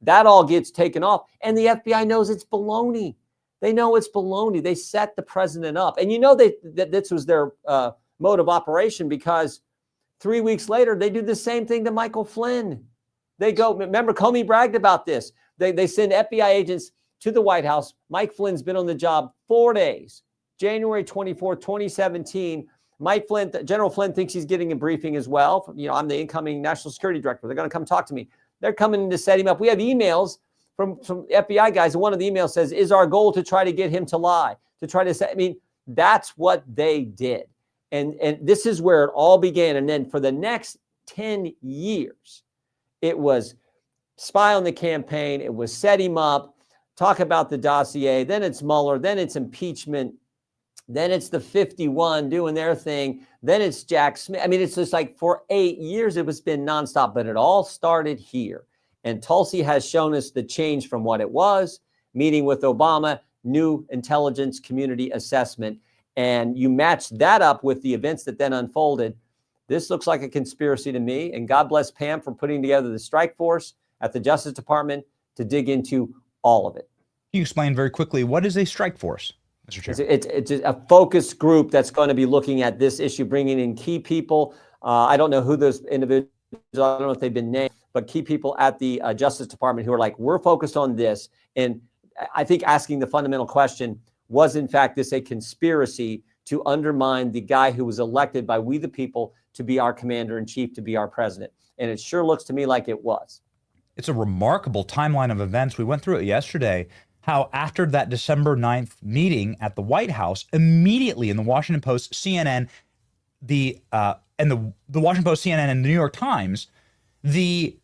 That all gets taken off. And the FBI knows it's baloney. They know it's baloney. They set the president up. And you know that this was their mode of operation because 3 weeks later, they do the same thing to Michael Flynn. They go, remember, Comey bragged about this. They send FBI agents to the White House. Mike Flynn's been on the job 4 days. January 24, 2017, General Flynn thinks he's getting a briefing as well. You know, I'm the incoming national security director. They're going to come talk to me. They're coming to set him up. We have emails from FBI guys. And one of the emails says, is our goal to try to get him to lie, to try to say, I mean, that's what they did. And this is where it all began. And then for the next 10 years, it was spy on the campaign. It was set him up, talk about the dossier. Then it's Mueller. Then it's impeachment. Then it's the 51 doing their thing. Then it's Jack Smith. I mean, it's just like for 8 years, it was been nonstop, but it all started here. And Tulsi has shown us the change from what it was, meeting with Obama, new intelligence community assessment. And you match that up with the events that then unfolded. This looks like a conspiracy to me. And God bless Pam for putting together the strike force at the Justice Department to dig into all of it. Can you explain very quickly, what is a strike force, Mr. Chair? It's a focus group that's going to be looking at this issue, bringing in key people. I don't know who those individuals are. I don't know if they've been named, but key people at the Justice Department who are like, we're focused on this. And I think asking the fundamental question, was in fact this a conspiracy to undermine the guy who was elected by we the people to be our commander-in-chief, to be our president? And it sure looks to me like it was. It's a remarkable timeline of events. We went through it yesterday, how after that December 9th meeting at the White House, immediately in the Washington Post, CNN, the Washington Post, CNN, and the New York Times, the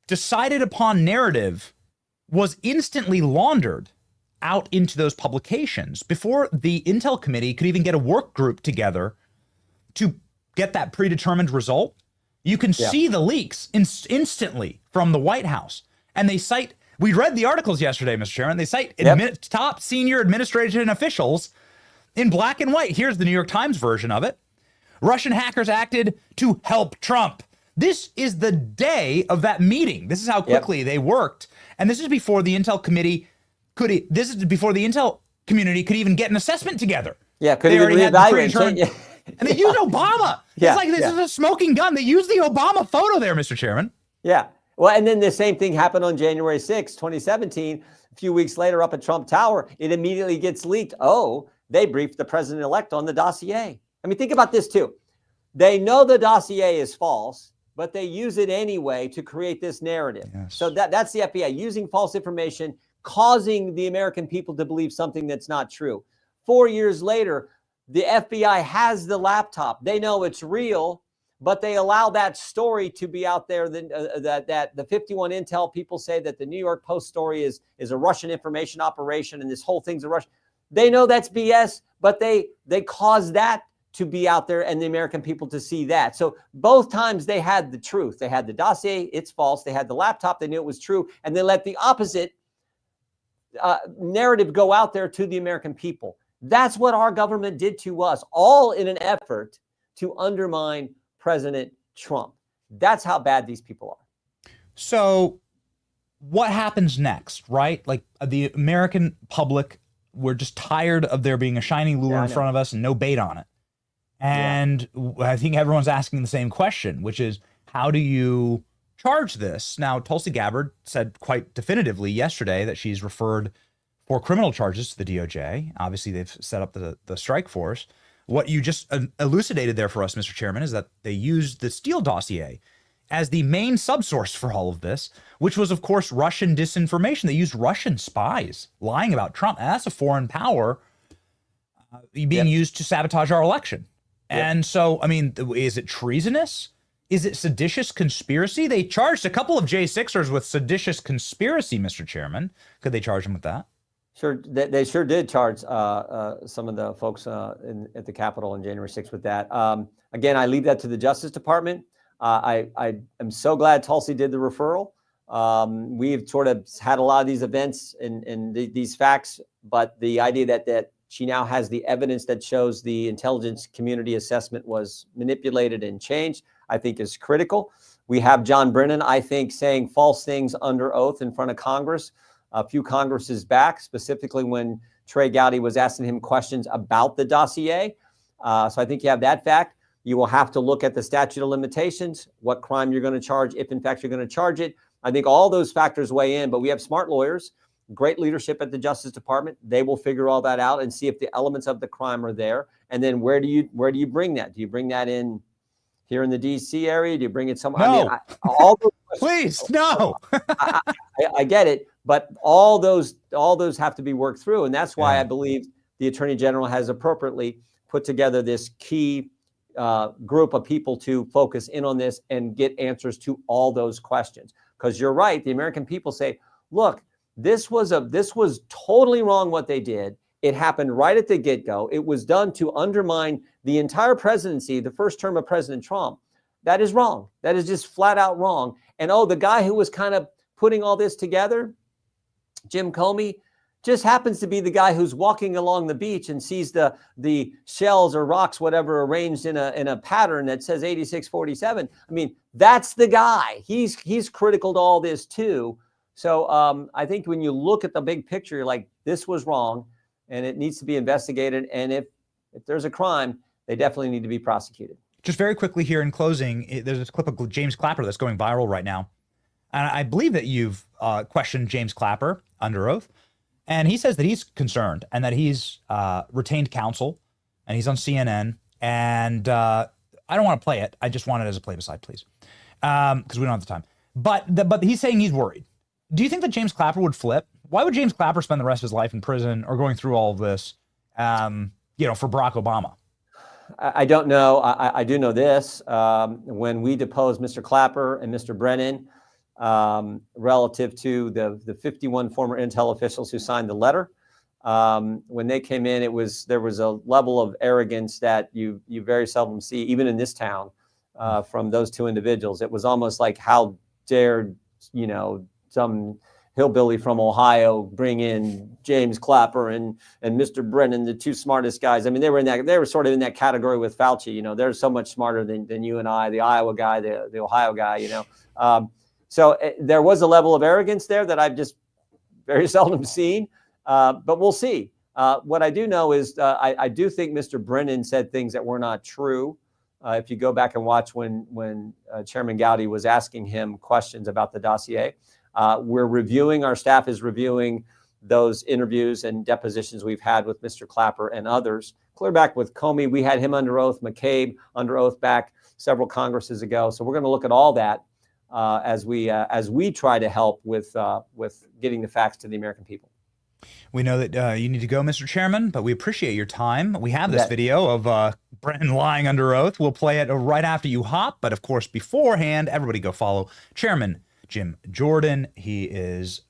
decided upon narrative was instantly laundered out into those publications before the Intel Committee could even get a work group together to get that predetermined result. You can see the leaks instantly from the White House. And they cite, we read the articles yesterday, Mr. Chairman, they cite top senior administration officials in black and white. Here's the New York Times version of it. Russian hackers acted to help Trump. This is the day of that meeting. This is how quickly they worked. And this is before the Intel Committee this is before the Intel community could even get an assessment together. Yeah, could even reevaluate. And they used Obama. It's like this is a smoking gun. They used the Obama photo there, Mr. Chairman. Yeah. Well, and then the same thing happened on January 6, 2017. A few weeks later up at Trump Tower, it immediately gets leaked. Oh, they briefed the president-elect on the dossier. I mean, think about this too. They know the dossier is false, but they use it anyway to create this narrative. Yes. So that's the FBI using false information, causing the American people to believe something that's not true. 4 years later, the FBI has the laptop. They know it's real, but they allow that story to be out there. That the 51 Intel people say that the New York Post story is a Russian information operation and this whole thing's a Russian. They know that's BS, but they cause that to be out there and the American people to see that. So both times they had the truth. They had the dossier, it's false. They had the laptop, they knew it was true. And they let the opposite narrative go out there to the American people. That's what our government did to us, all in an effort to undermine President Trump. That's how bad these people are. So what happens next, right? Like the American public, we're just tired of there being a shiny lure in front of us and no bait on it. And I think everyone's asking the same question, which is, how do you charge this? Now, Tulsi Gabbard said quite definitively yesterday that she's referred for criminal charges to the DOJ. Obviously, they've set up the strike force. What you just elucidated there for us, Mr. Chairman, is that they used the Steele dossier as the main subsource for all of this, which was, of course, Russian disinformation. They used Russian spies lying about Trump. And that's a foreign power being used to sabotage our election. And so, I mean, is it treasonous? Is it seditious conspiracy? They charged a couple of J6ers with seditious conspiracy, Mr. Chairman. Could they charge them with that? Sure, they sure did charge some of the folks at the Capitol on January 6th with that. Again, I leave that to the Justice Department. I am so glad Tulsi did the referral. We've sort of had a lot of these events and these facts, but the idea that she now has the evidence that shows the intelligence community assessment was manipulated and changed, I think is critical. We have John Brennan, I think, saying false things under oath in front of Congress a few Congresses back, specifically when Trey Gowdy was asking him questions about the dossier. So I think you have that fact. You will have to look at the statute of limitations, what crime you're going to charge, if in fact you're going to charge it. I think all those factors weigh in, but we have smart lawyers, great leadership at the Justice Department. They will figure all that out and see if the elements of the crime are there. And then where do you bring that? Do you bring that in here in the D.C. area? Do you bring it somewhere? No. I mean, all those Please, no. I get it, but all those have to be worked through, and that's why I believe the Attorney General has appropriately put together this key group of people to focus in on this and get answers to all those questions. Because you're right, the American people say, look, this was totally wrong what they did. It happened right at the get-go. It was done to undermine the entire presidency, the first term of President Trump. That is wrong. That is just flat out wrong. And the guy who was kind of putting all this together, Jim Comey, just happens to be the guy who's walking along the beach and sees the shells or rocks, whatever, arranged in a pattern that says 8647. I mean, that's the guy. He's critical to all this too. So I think when you look at the big picture, you're like, this was wrong and it needs to be investigated. And if there's a crime, they definitely need to be prosecuted. Just very quickly here in closing, there's a clip of James Clapper that's going viral right now. And I believe that you've questioned James Clapper under oath. And he says that he's concerned and that he's retained counsel and he's on CNN. And I don't want to play it. I just want it as a play-beside, please, because we don't have the time. But he's saying he's worried. Do you think that James Clapper would flip? Why would James Clapper spend the rest of his life in prison or going through all of this, for Barack Obama? I don't know. I do know this. When we deposed Mr. Clapper and Mr. Brennan, relative to the 51 former intel officials who signed the letter, when they came in, there was a level of arrogance that you very seldom see, even in this town, from those two individuals. It was almost like, how dared some hillbilly from Ohio bring in James Clapper and Mr. Brennan, the two smartest guys. I mean, they were sort of in that category with Fauci. They're so much smarter than you and I, the Iowa guy, the Ohio guy. So there was a level of arrogance there that I've just very seldom seen, but we'll see. What I do know is I do think Mr. Brennan said things that were not true. If you go back and watch when Chairman Gowdy was asking him questions about the dossier, our staff is reviewing those interviews and depositions we've had with Mr. Clapper and others. Clear back with Comey, we had him under oath, McCabe under oath back several Congresses ago. So we're going to look at all that as we try to help with getting the facts to the American people. We know that you need to go, Mr. Chairman, but we appreciate your time. We have this video of Brennan lying under oath. We'll play it right after you hop. But of course, beforehand, everybody go follow Chairman Jim Jordan. He is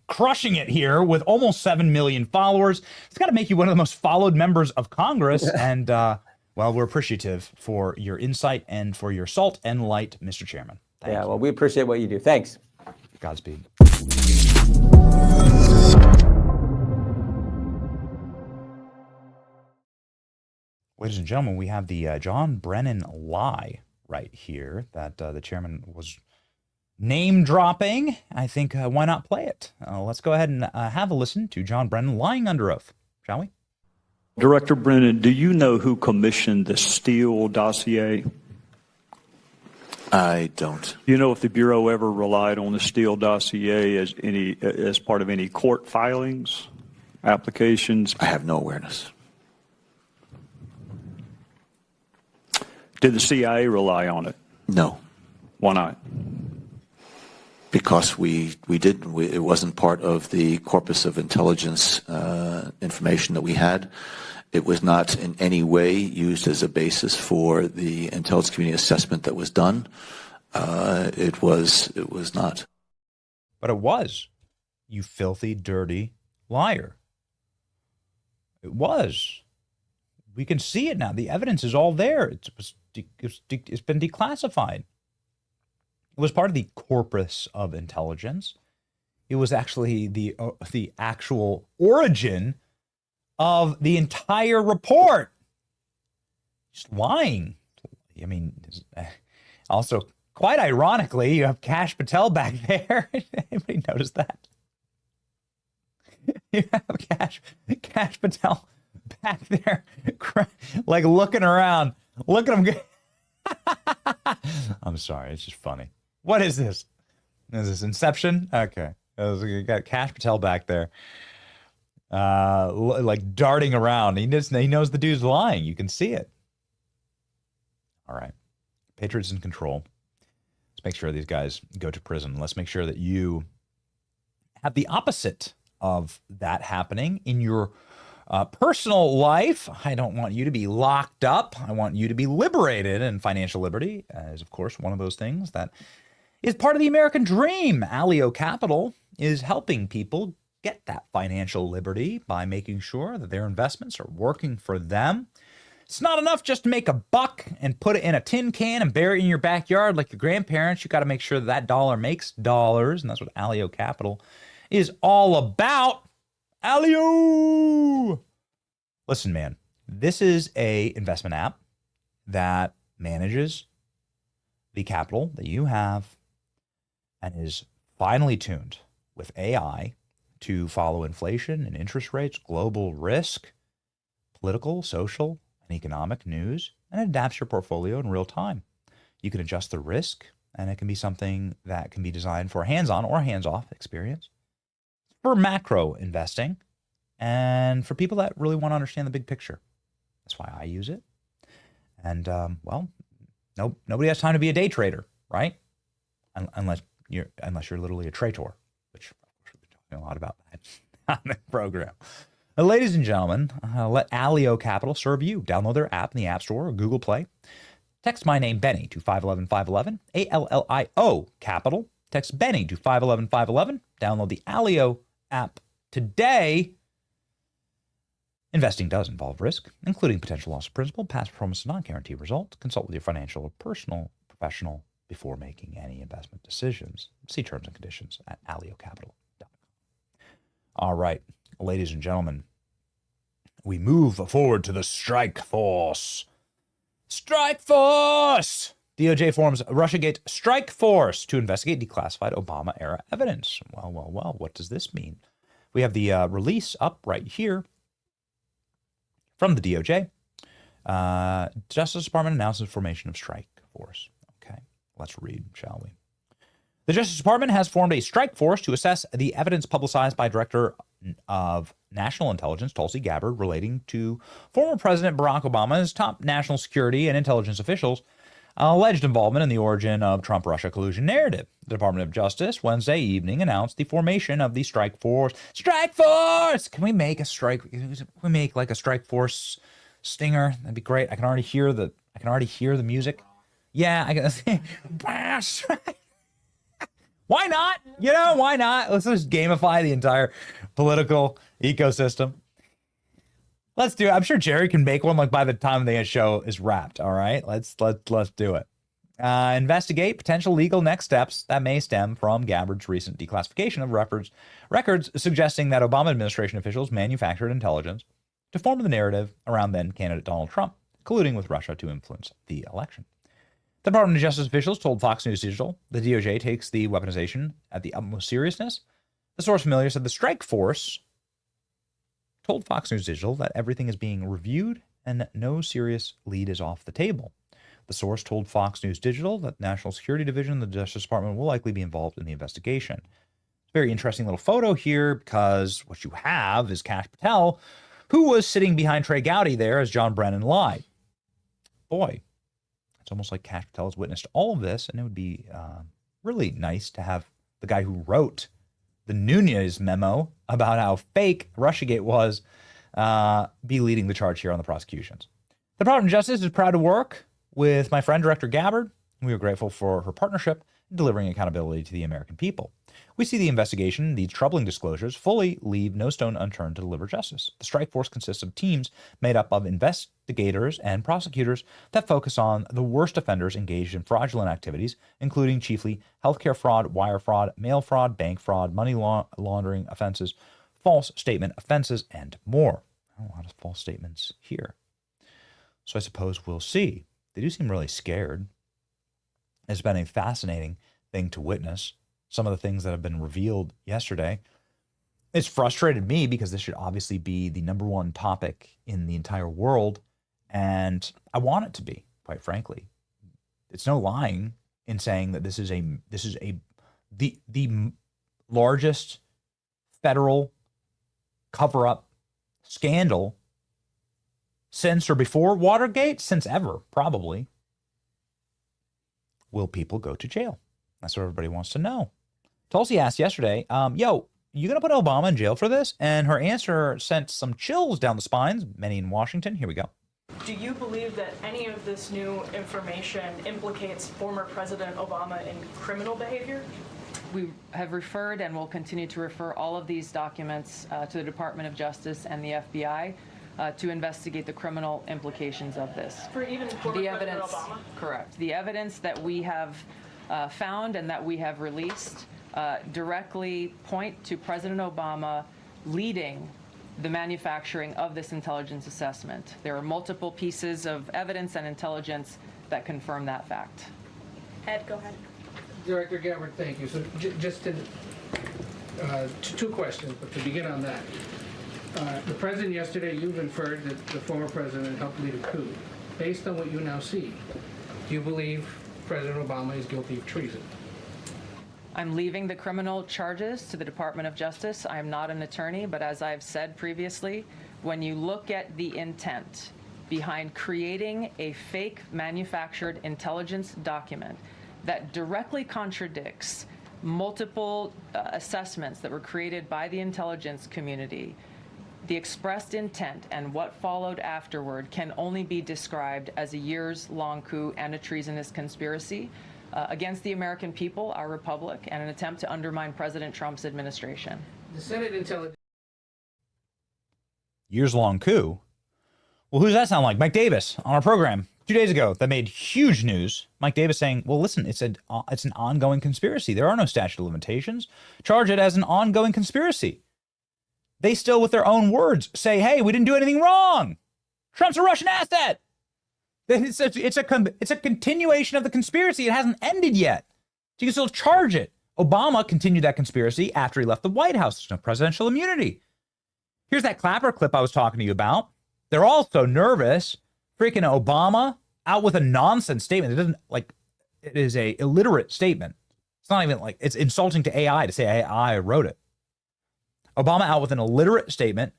crushing it here with almost 7 million followers. It's got to make you one of the most followed members of Congress. And well, we're appreciative for your insight and for your salt and light, Mr. Chairman. Thank you. Well, we appreciate what you do. Thanks. Godspeed. Ladies and gentlemen, we have the John Brennan lie right here that the chairman was name dropping. I think why not play it? Let's go ahead and have a listen to John Brennan lying under oath, shall we? Director Brennan, do you know who commissioned the Steele dossier? I don't. Do you know if the Bureau ever relied on the Steele dossier as part of any court filings, applications? I have no awareness. Did the CIA rely on it? No. Why not? Because we didn't. It wasn't part of the corpus of intelligence information that we had. It was not in any way used as a basis for the intelligence community assessment that was done. It was not. But it was you filthy, dirty liar. It was. We can see it now. The evidence is all there. It's been declassified. It was part of the corpus of intelligence. It was actually the actual origin of the entire report. Just lying. I mean, also, quite ironically, you have Kash Patel back there. Anybody notice that? You have Kash Patel back there, like looking around. Look at him. I'm sorry. It's just funny. What is this? Is this Inception? Okay. You got Kash Patel back there, like darting around. He knows the dude's lying. You can see it. All right. Patriots in control. Let's make sure these guys go to prison. Let's make sure that you have the opposite of that happening in your personal life. I don't want you to be locked up. I want you to be liberated, and financial liberty is, of course, one of those things that is part of the American dream. Alio Capital is helping people get that financial liberty by making sure that their investments are working for them. It's not enough just to make a buck and put it in a tin can and bury it in your backyard like your grandparents. You got to make sure that dollar makes dollars, and that's what Alio Capital is all about. Allio! Listen, man, this is a investment app that manages the capital that you have and is finely tuned with AI to follow inflation and interest rates, global risk, political, social, and economic news, and it adapts your portfolio in real time. You can adjust the risk, and it can be something that can be designed for a hands-on or hands-off experience, for macro investing, and for people that really want to understand the big picture. That's why I use it. And, well, nobody has time to be a day trader, right? Unless you're literally a traitor, which of course we've been talking a lot about that on the program. Now, ladies and gentlemen, let Alio Capital serve you. Download their app in the App Store or Google Play. Text my name, Benny, to 511-511, ALLIO Capital. Text Benny to 511-511. Download the Alio app today. Investing does involve risk, including potential loss of principal, past performance, and non-guaranteed results. Consult with your financial or personal professional before making any investment decisions. See terms and conditions at alliocapital.com. All right, ladies and gentlemen, we move forward to the strike force. Strike force! DOJ forms Russiagate strike force to investigate declassified Obama-era evidence. Well, what does this mean? We have the release up right here from the DOJ. Justice Department announces formation of strike force. Okay, let's read, shall we? The Justice Department has formed a strike force to assess the evidence publicized by Director of National Intelligence Tulsi Gabbard relating to former President Barack Obama's top national security and intelligence officials' alleged involvement in the origin of Trump-Russia collusion narrative. The Department of Justice Wednesday evening announced the formation of the strike force. Strike force! Can we make a strike? Can we make like a strike force stinger? That'd be great. I can already hear the music. Yeah, I can. Why not? You know, why not? Let's just gamify the entire political ecosystem. Let's do it. I'm sure Jerry can make one like by the time the show is wrapped. All right, let's do it. Investigate potential legal next steps that may stem from Gabbard's recent declassification of records suggesting that Obama administration officials manufactured intelligence to form the narrative around then candidate Donald Trump colluding with Russia to influence the election. The Department of Justice officials told Fox News Digital the DOJ takes the weaponization at the utmost seriousness. The source familiar said the strike force told Fox News Digital that everything is being reviewed and no serious lead is off the table. The source told Fox News Digital that the National Security Division of the Justice Department will likely be involved in the investigation. It's a very interesting little photo here because what you have is Kash Patel, who was sitting behind Trey Gowdy there as John Brennan lied. Boy, it's almost like Kash Patel has witnessed all of this, and it would be really nice to have the guy who wrote the Nunez memo about how fake Russiagate was be leading the charge here on the prosecutions. The Department of Justice is proud to work with my friend, Director Gabbard. We are grateful for her partnership delivering accountability to the American people. We see the investigation, these troubling disclosures, fully leave no stone unturned to deliver justice. The strike force consists of teams made up of investigators and prosecutors that focus on the worst offenders engaged in fraudulent activities, including chiefly healthcare fraud, wire fraud, mail fraud, bank fraud, money laundering offenses, false statement offenses, and more. A lot of false statements here. So I suppose we'll see. They do seem really scared. It's been a fascinating thing to witness. Some of the things that have been revealed yesterday. It's frustrated me because this should obviously be the #1 topic in the entire world. And I want it to be, quite frankly. It's no lying in saying that this is the largest federal cover-up scandal since or before Watergate, since ever, probably. Will people go to jail? That's what everybody wants to know. Tulsi asked yesterday, yo, you going to put Obama in jail for this? And her answer sent some chills down the spines, many in Washington. Here we go. Do you believe that any of this new information implicates former President Obama in criminal behavior? We have referred and will continue to refer all of these documents to the Department of Justice and the FBI to investigate the criminal implications of this. For even former President Obama? Correct. The evidence that we have found and that we have released directly point to President Obama leading the manufacturing of this intelligence assessment. There are multiple pieces of evidence and intelligence that confirm that fact. Ed, go ahead. Director Gabbard, thank you. So just to, two questions, but to begin on that. The president yesterday, you've inferred that the former president helped lead a coup. Based on what you now see, do you believe President Obama is guilty of treason? I'm leaving the criminal charges to the Department of Justice. I am not an attorney, but as I've said previously, when you look at the intent behind creating a fake manufactured intelligence document that directly contradicts multiple assessments that were created by the intelligence community, the expressed intent and what followed afterward can only be described as a years-long coup and a treasonous conspiracy against the American people, our republic, and an attempt to undermine President Trump's administration. The Senate Intelligence... Years-long coup? Well, who does that sound like? Mike Davis on our program 2 days ago that made huge news. Mike Davis saying, well, listen, it's an ongoing conspiracy. There are no statute of limitations. Charge it as an ongoing conspiracy. They still, with their own words, say, hey, we didn't do anything wrong. Trump's a Russian asset. It's a continuation of the conspiracy. It hasn't ended yet. So you can still charge it. Obama continued that conspiracy after he left the White House. There's no presidential immunity. Here's that Clapper clip I was talking to you about. They're all so nervous. Freaking Obama out with a nonsense statement. It doesn't, like, it is a illiterate statement. It's not even like, it's insulting to AI to say AI wrote it. Obama out with an illiterate statement.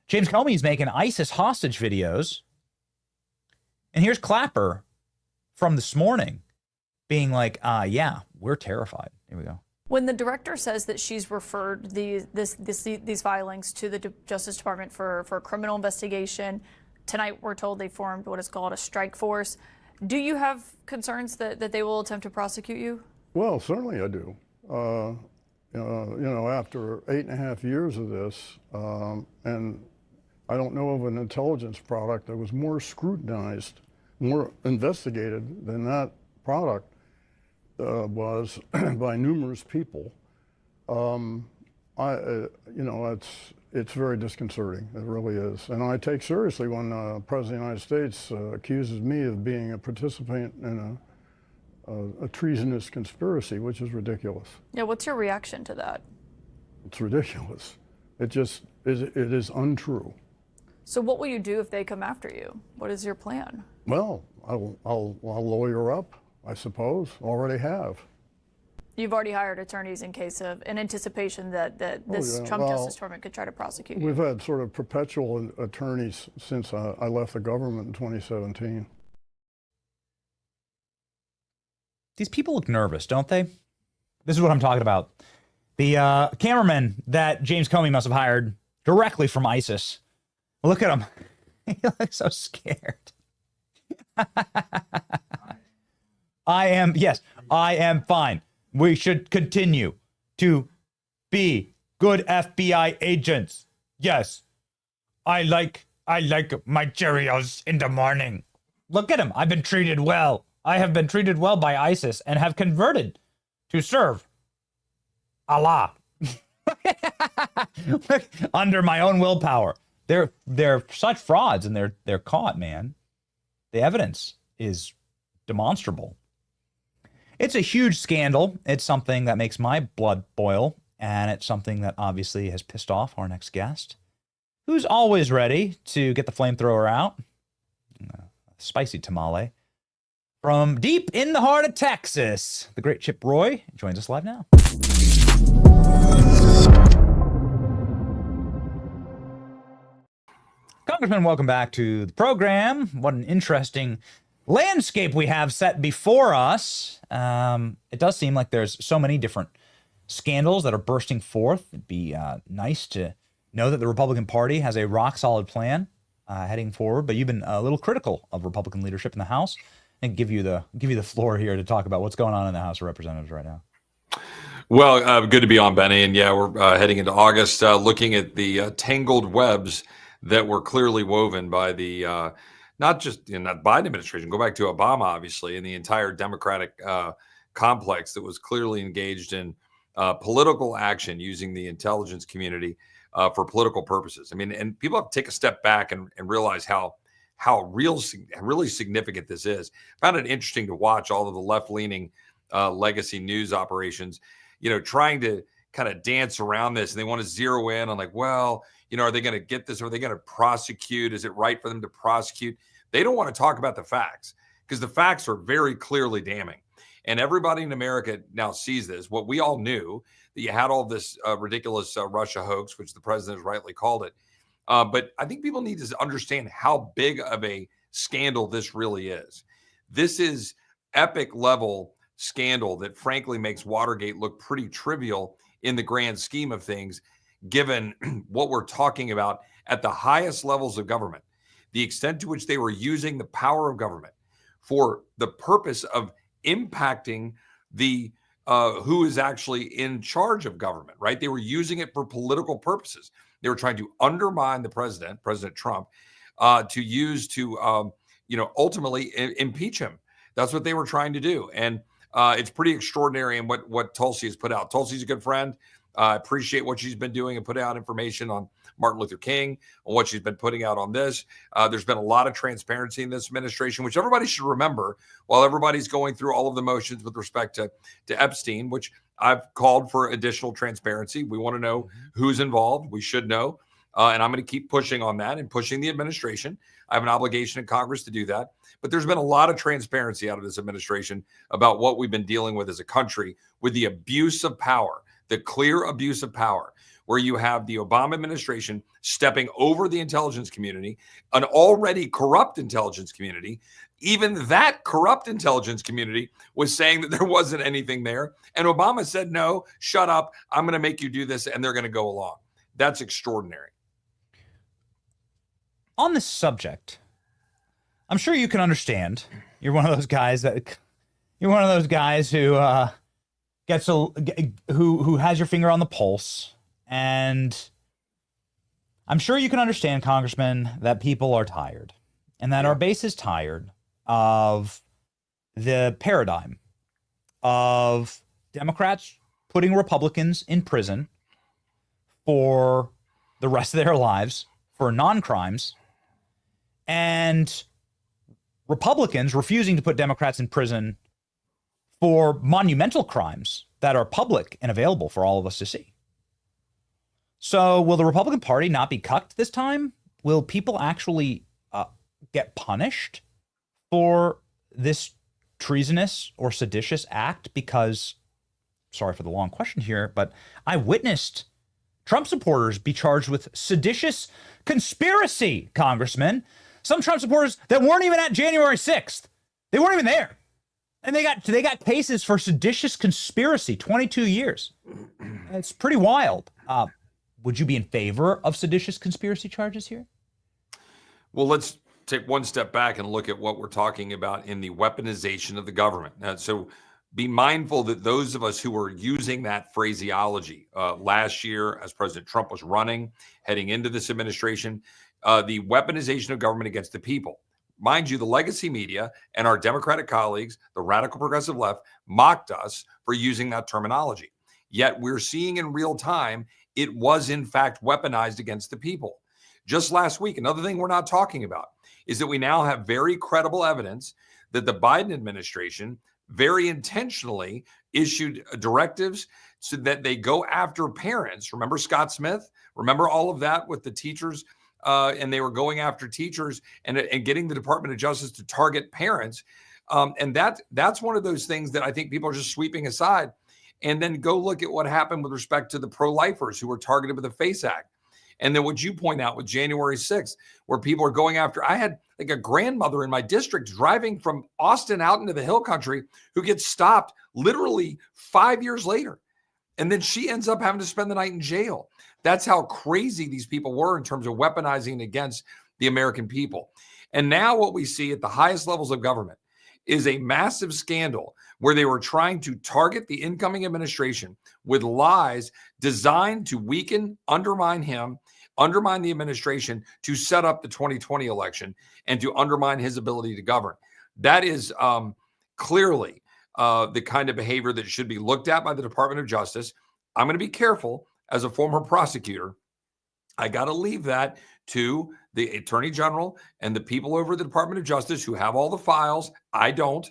James Comey's making ISIS hostage videos. And here's Clapper from this morning being like, yeah, we're terrified. Here we go. When the director says that she's referred these filings to the Justice Department for a criminal investigation, tonight we're told they formed what is called a strike force. Do you have concerns that they will attempt to prosecute you? Well, certainly I do. After 8.5 years of this, and I don't know of an intelligence product that was more scrutinized, more investigated than that product was by numerous people. It's very disconcerting. It really is. And I take seriously when the President of the United States accuses me of being a participant in a treasonous conspiracy, which is ridiculous. Yeah, what's your reaction to that? It's ridiculous. It is untrue. So what will you do if they come after you? What is your plan? Well, I'll lawyer up, I suppose. Already have. You've already hired attorneys in anticipation that this Trump Justice Department could try to prosecute you. We've had sort of perpetual attorneys since I left the government in 2017. These people look nervous, don't they? This is what I'm talking about. The cameraman that James Comey must have hired directly from ISIS. Look at him. He looks so scared. I am, yes. I am fine. We should continue to be good FBI agents. Yes. I like my Cheerios in the morning. Look at him. I've been treated well. I have been treated well by ISIS and have converted to serve Allah under my own willpower. They're such frauds, and they're caught, man. The evidence is demonstrable. It's a huge scandal. It's something that makes my blood boil, and it's something that obviously has pissed off our next guest, who's always ready to get the flamethrower out. Spicy tamale. From deep in the heart of Texas, the great Chip Roy joins us live now. Congressman, welcome back to the program. What an interesting landscape we have set before us. It does seem like there's so many different scandals that are bursting forth. It'd be nice to know that the Republican Party has a rock-solid plan heading forward, but you've been a little critical of Republican leadership in the House. And give you the floor here to talk about what's going on in the House of Representatives right now. Well, good to be on, Benny. And yeah, we're heading into August, looking at the tangled webs that were clearly woven by the not just not Biden administration. Go back to Obama, obviously, and the entire Democratic complex that was clearly engaged in political action using the intelligence community for political purposes. I mean, and people have to take a step back and realize how really significant this is. I found it interesting to watch all of the left-leaning legacy news operations, trying to kind of dance around this. And they want to zero in on like, well, are they going to get this? Are they going to prosecute? Is it right for them to prosecute? They don't want to talk about the facts because the facts are very clearly damning. And everybody in America now sees this. What we all knew, that you had all this ridiculous Russia hoax, which the president has rightly called it. But I think people need to understand how big of a scandal this really is. This is epic level scandal that frankly makes Watergate look pretty trivial in the grand scheme of things, given what we're talking about at the highest levels of government, the extent to which they were using the power of government for the purpose of impacting the who is actually in charge of government, right? They were using it for political purposes. They were trying to undermine the president, President Trump, to use to, ultimately impeach him. That's what they were trying to do. And it's pretty extraordinary in what Tulsi has put out. Tulsi's a good friend. I appreciate what she's been doing and putting out information on Martin Luther King, on what she's been putting out on this. There's been a lot of transparency in this administration, which everybody should remember while everybody's going through all of the motions with respect to Epstein, which I've called for additional transparency. We want to know who's involved. We should know. And I'm going to keep pushing on that and pushing the administration. I have an obligation in Congress to do that. But there's been a lot of transparency out of this administration about what we've been dealing with as a country with the abuse of power, the clear abuse of power, where you have the Obama administration stepping over the intelligence community, an already corrupt intelligence community. Even that corrupt intelligence community was saying that there wasn't anything there. And Obama said, no, shut up. I'm going to make you do this. And they're going to go along. That's extraordinary. On this subject, I'm sure you can understand. You're one of those guys who who has your finger on the pulse. And I'm sure you can understand, Congressman, that people are tired and that our base is tired of the paradigm of Democrats putting Republicans in prison for the rest of their lives for non-crimes and Republicans refusing to put Democrats in prison for monumental crimes that are public and available for all of us to see. So will the Republican Party not be cucked this time? Will people actually get punished for this treasonous or seditious act? Because, sorry for the long question here, but I witnessed Trump supporters be charged with seditious conspiracy, Congressman. Some Trump supporters that weren't even at January 6th. They weren't even there. And they got cases for seditious conspiracy, 22 years. It's pretty wild. Would you be in favor of seditious conspiracy charges here? Well, let's take one step back and look at what we're talking about in the weaponization of the government. So be mindful that those of us who were using that phraseology last year as President Trump was running, heading into this administration, the weaponization of government against the people. Mind you, the legacy media and our Democratic colleagues, the radical progressive left, mocked us for using that terminology. Yet we're seeing in real time it was in fact weaponized against the people. Just last week, another thing we're not talking about is that we now have very credible evidence that the Biden administration very intentionally issued directives so that they go after parents. Remember Scott Smith? Remember all of that with the teachers? And they were going after teachers and getting the Department of Justice to target parents. And that's one of those things that I think people are just sweeping aside. And then go look at what happened with respect to the pro-lifers who were targeted with the FACE Act. And then what you point out with January 6th, where people are going after, I had like a grandmother in my district driving from Austin out into the hill country who gets stopped literally 5 years later. And then she ends up having to spend the night in jail. That's how crazy these people were in terms of weaponizing against the American people. And now what we see at the highest levels of government is a massive scandal where they were trying to target the incoming administration with lies designed to weaken, undermine him, undermine the administration to set up the 2020 election and to undermine his ability to govern. That is clearly the kind of behavior that should be looked at by the Department of Justice. I'm going to be careful as a former prosecutor. I got to leave that to the Attorney General and the people over the Department of Justice who have all the files. I don't,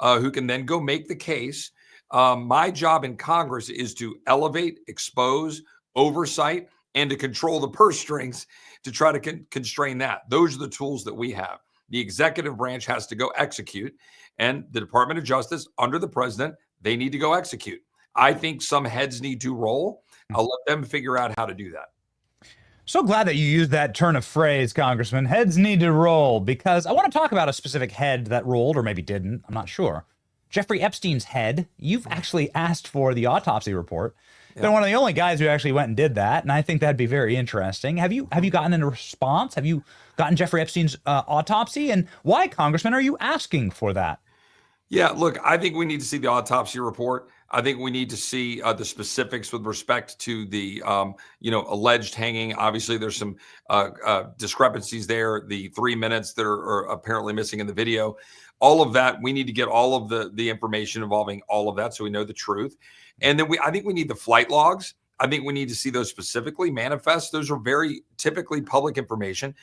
who can then go make the case. My job in Congress is to elevate, expose, oversight, and to control the purse strings to try to constrain that. Those are the tools that we have. The executive branch has to go execute, and the Department of Justice under the president, they need to go execute. I think some heads need to roll. I'll let them figure out how to do that. So glad that you used that turn of phrase, Congressman. Heads need to roll, because I want to talk about a specific head that rolled, or maybe didn't. I'm not sure. Jeffrey Epstein's head. You've actually asked for the autopsy report. You've been one of the only guys who actually went and did that, and I think that'd be very interesting. Have you gotten a response? Have you gotten Jeffrey Epstein's autopsy? And why, Congressman, are you asking for that? Yeah, look, I think we need to see the autopsy report. I think we need to see the specifics with respect to the, alleged hanging. Obviously, there's some discrepancies there. The 3 minutes that are apparently missing in the video, all of that, we need to get all of the information involving all of that so we know the truth. And then I think we need the flight logs. I think we need to see those specifically manifest. Those are very typically public information.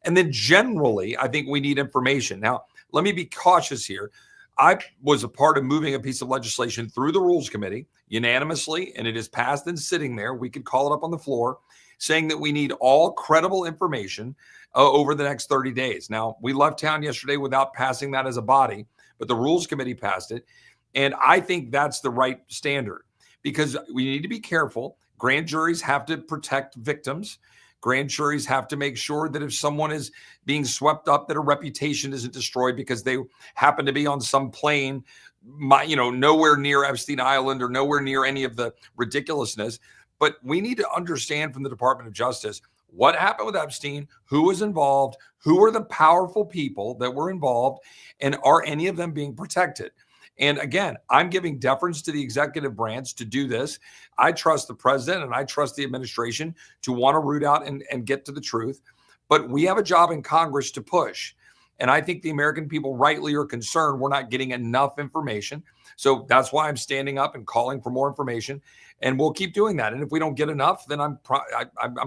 And then generally, I think we need information. Now, let me be cautious here. I was a part of moving a piece of legislation through the Rules Committee unanimously, and it is passed and sitting there. We could call it up on the floor, saying that we need all credible information over the next 30 days. Now, we left town yesterday without passing that as a body, but the Rules Committee passed it. And I think that's the right standard, because we need to be careful. Grand juries have to protect victims. Grand juries have to make sure that if someone is being swept up, that a reputation isn't destroyed because they happen to be on some plane, nowhere near Epstein Island or nowhere near any of the ridiculousness. But we need to understand from the Department of Justice what happened with Epstein, who was involved, who are the powerful people that were involved, and are any of them being protected? And again, I'm giving deference to the executive branch to do this. I trust the president and I trust the administration to want to root out and get to the truth. But we have a job in Congress to push. And I think the American people rightly are concerned we're not getting enough information. So that's why I'm standing up and calling for more information. And we'll keep doing that. And if we don't get enough, then I'm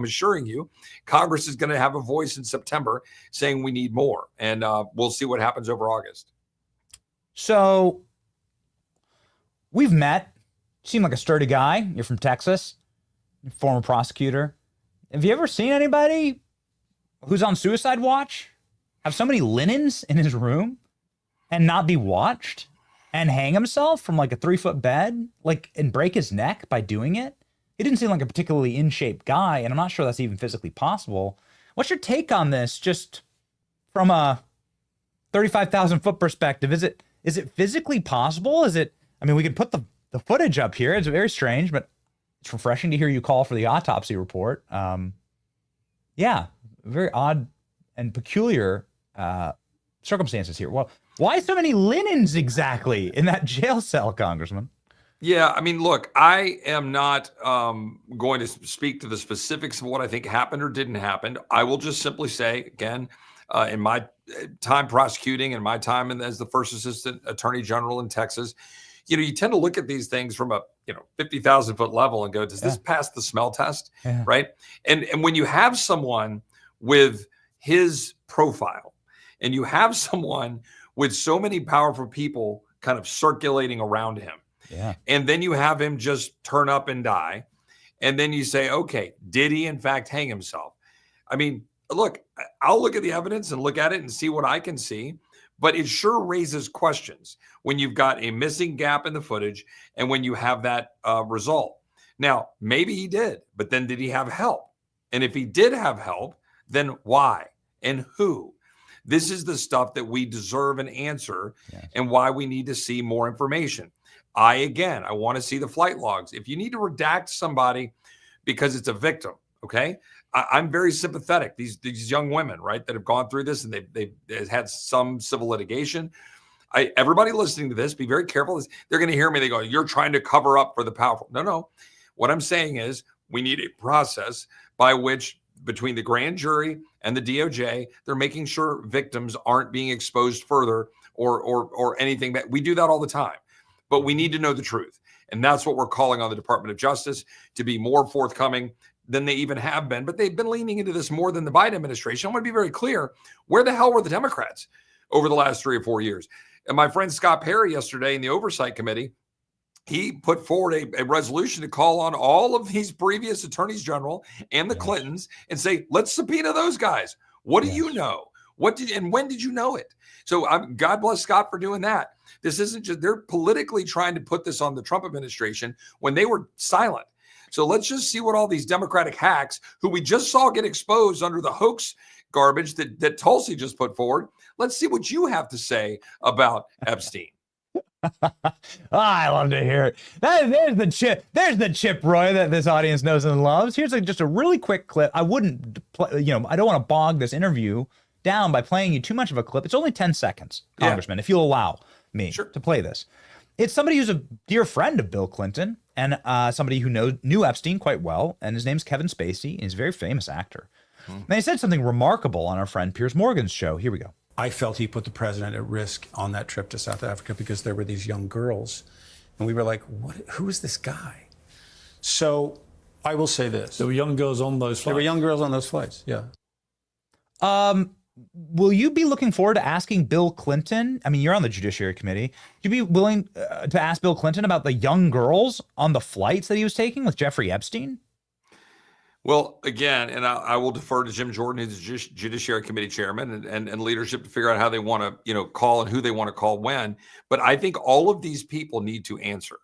assuring you, Congress is going to have a voice in September saying we need more. And we'll see what happens over August. So we've met. You seem like a sturdy guy. You're from Texas, former prosecutor. Have you ever seen anybody who's on suicide watch have so many linens in his room and not be watched and hang himself from like a 3-foot bed, and break his neck by doing it? He didn't seem like a particularly in shape guy, and I'm not sure that's even physically possible. What's your take on this, just from a 35,000 foot perspective? Is it physically possible? We could put the footage up here. It's very strange, but it's refreshing to hear you call for the autopsy report. Yeah, very odd and peculiar circumstances here. Well, Why so many linens exactly in that jail cell, Congressman? Yeah, I mean, look, I am not going to speak to the specifics of what I think happened or didn't happen. I will just simply say, again, in my time prosecuting and my time as the first assistant attorney general in Texas, you tend to look at these things from a 50,000 foot level and go, does this pass the smell test? Yeah. Right. And when you have someone with his profile and you have someone with so many powerful people kind of circulating around him, yeah, and then you have him just turn up and die, and then you say, okay, did he in fact hang himself? I mean, look, I'll look at the evidence and look at it and see what I can see. But it sure raises questions when you've got a missing gap in the footage and when you have that result. Now, maybe he did, but then did he have help? And if he did have help, then why and who? This is the stuff that we deserve an answer, and why we need to see more information. I want to see the flight logs. If you need to redact somebody because it's a victim, okay? I'm very sympathetic. These young women, right, that have gone through this and they've had some civil litigation. Everybody listening to this, be very careful. They're going to hear me. They go, you're trying to cover up for the powerful. No. What I'm saying is we need a process by which between the grand jury and the DOJ, they're making sure victims aren't being exposed further or anything. We do that all the time, but we need to know the truth. And that's what we're calling on the Department of Justice to be more forthcoming than they even have been. But they've been leaning into this more than the Biden administration. I want to be very clear. Where the hell were the Democrats over the last 3 or 4 years? And my friend Scott Perry yesterday in the Oversight Committee, he put forward a resolution to call on all of these previous attorneys general and the Clintons and say, let's subpoena those guys. What do you know? And when did you know it? So God bless Scott for doing that. This isn't just, they're politically trying to put this on the Trump administration when they were silent. So let's just see what all these Democratic hacks who we just saw get exposed under the hoax garbage that Tulsi just put forward. Let's see what you have to say about Epstein. I love to hear it. There's the chip. There's the Chip Roy that this audience knows and loves. Here's just a really quick clip. I wouldn't, I don't want to bog this interview down by playing you too much of a clip. It's only 10 seconds, Congressman, if you'll allow me to play this. It's somebody who's a dear friend of Bill Clinton and somebody who knew Epstein quite well. And his name's Kevin Spacey. And he's a very famous actor. And he said something remarkable on our friend Piers Morgan's show. Here we go. I felt he put the president at risk on that trip to South Africa because there were these young girls. And we were like, who is this guy? So I will say this. There were young girls on those flights. There were young girls on those flights, yeah. Will you be looking forward to asking Bill Clinton? I mean, you're on the Judiciary Committee. Would you be willing to ask Bill Clinton about the young girls on the flights that he was taking with Jeffrey Epstein? Well, again, and I will defer to Jim Jordan, who's the Judiciary Committee chairman, and leadership to figure out how they want to, call and who they want to call when. But I think all of these people need to answer.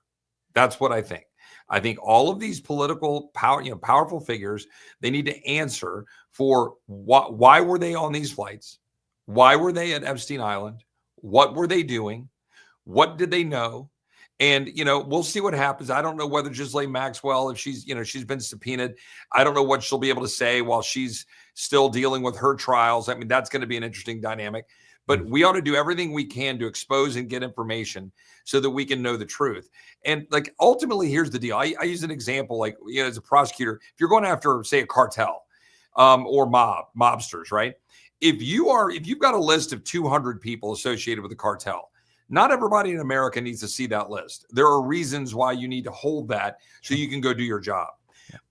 That's what I think. I think all of these political powerful figures, they need to answer for why were they on these flights? Why were they at Epstein Island? What were they doing? What did they know? And, we'll see what happens. I don't know whether Ghislaine Maxwell, if she's been subpoenaed, I don't know what she'll be able to say while she's still dealing with her trials. I mean, that's going to be an interesting dynamic. But we ought to do everything we can to expose and get information so that we can know the truth. And ultimately, here's the deal. I use an example, as a prosecutor, if you're going after, say, a cartel or mobsters, right? If you've got a list of 200 people associated with the cartel, not everybody in America needs to see that list. There are reasons why you need to hold that so you can go do your job.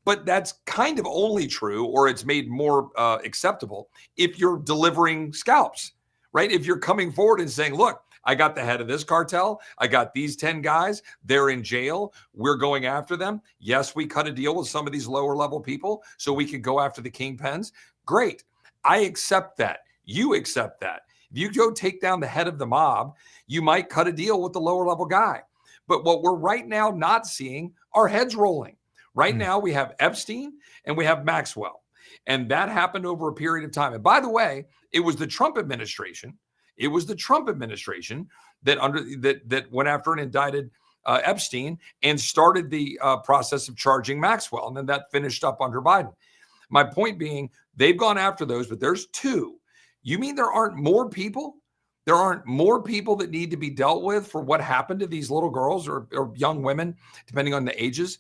But that's kind of only true, or it's made more acceptable, if you're delivering scalps, right? If you're coming forward and saying, look, I got the head of this cartel. I got these 10 guys. They're in jail. We're going after them. Yes, we cut a deal with some of these lower level people so we can go after the kingpins. Great. I accept that. You accept that. If you go take down the head of the mob, you might cut a deal with the lower level guy. But what we're right now not seeing are heads rolling. Right now we have Epstein and we have Maxwell. And that happened over a period of time. And by the way, it was the Trump administration. It was the Trump administration that went after and indicted Epstein and started the process of charging Maxwell. And then that finished up under Biden. My point being, they've gone after those, but there's two. You mean there aren't more people There aren't more people that need to be dealt with for what happened to these little girls or young women, depending on the ages.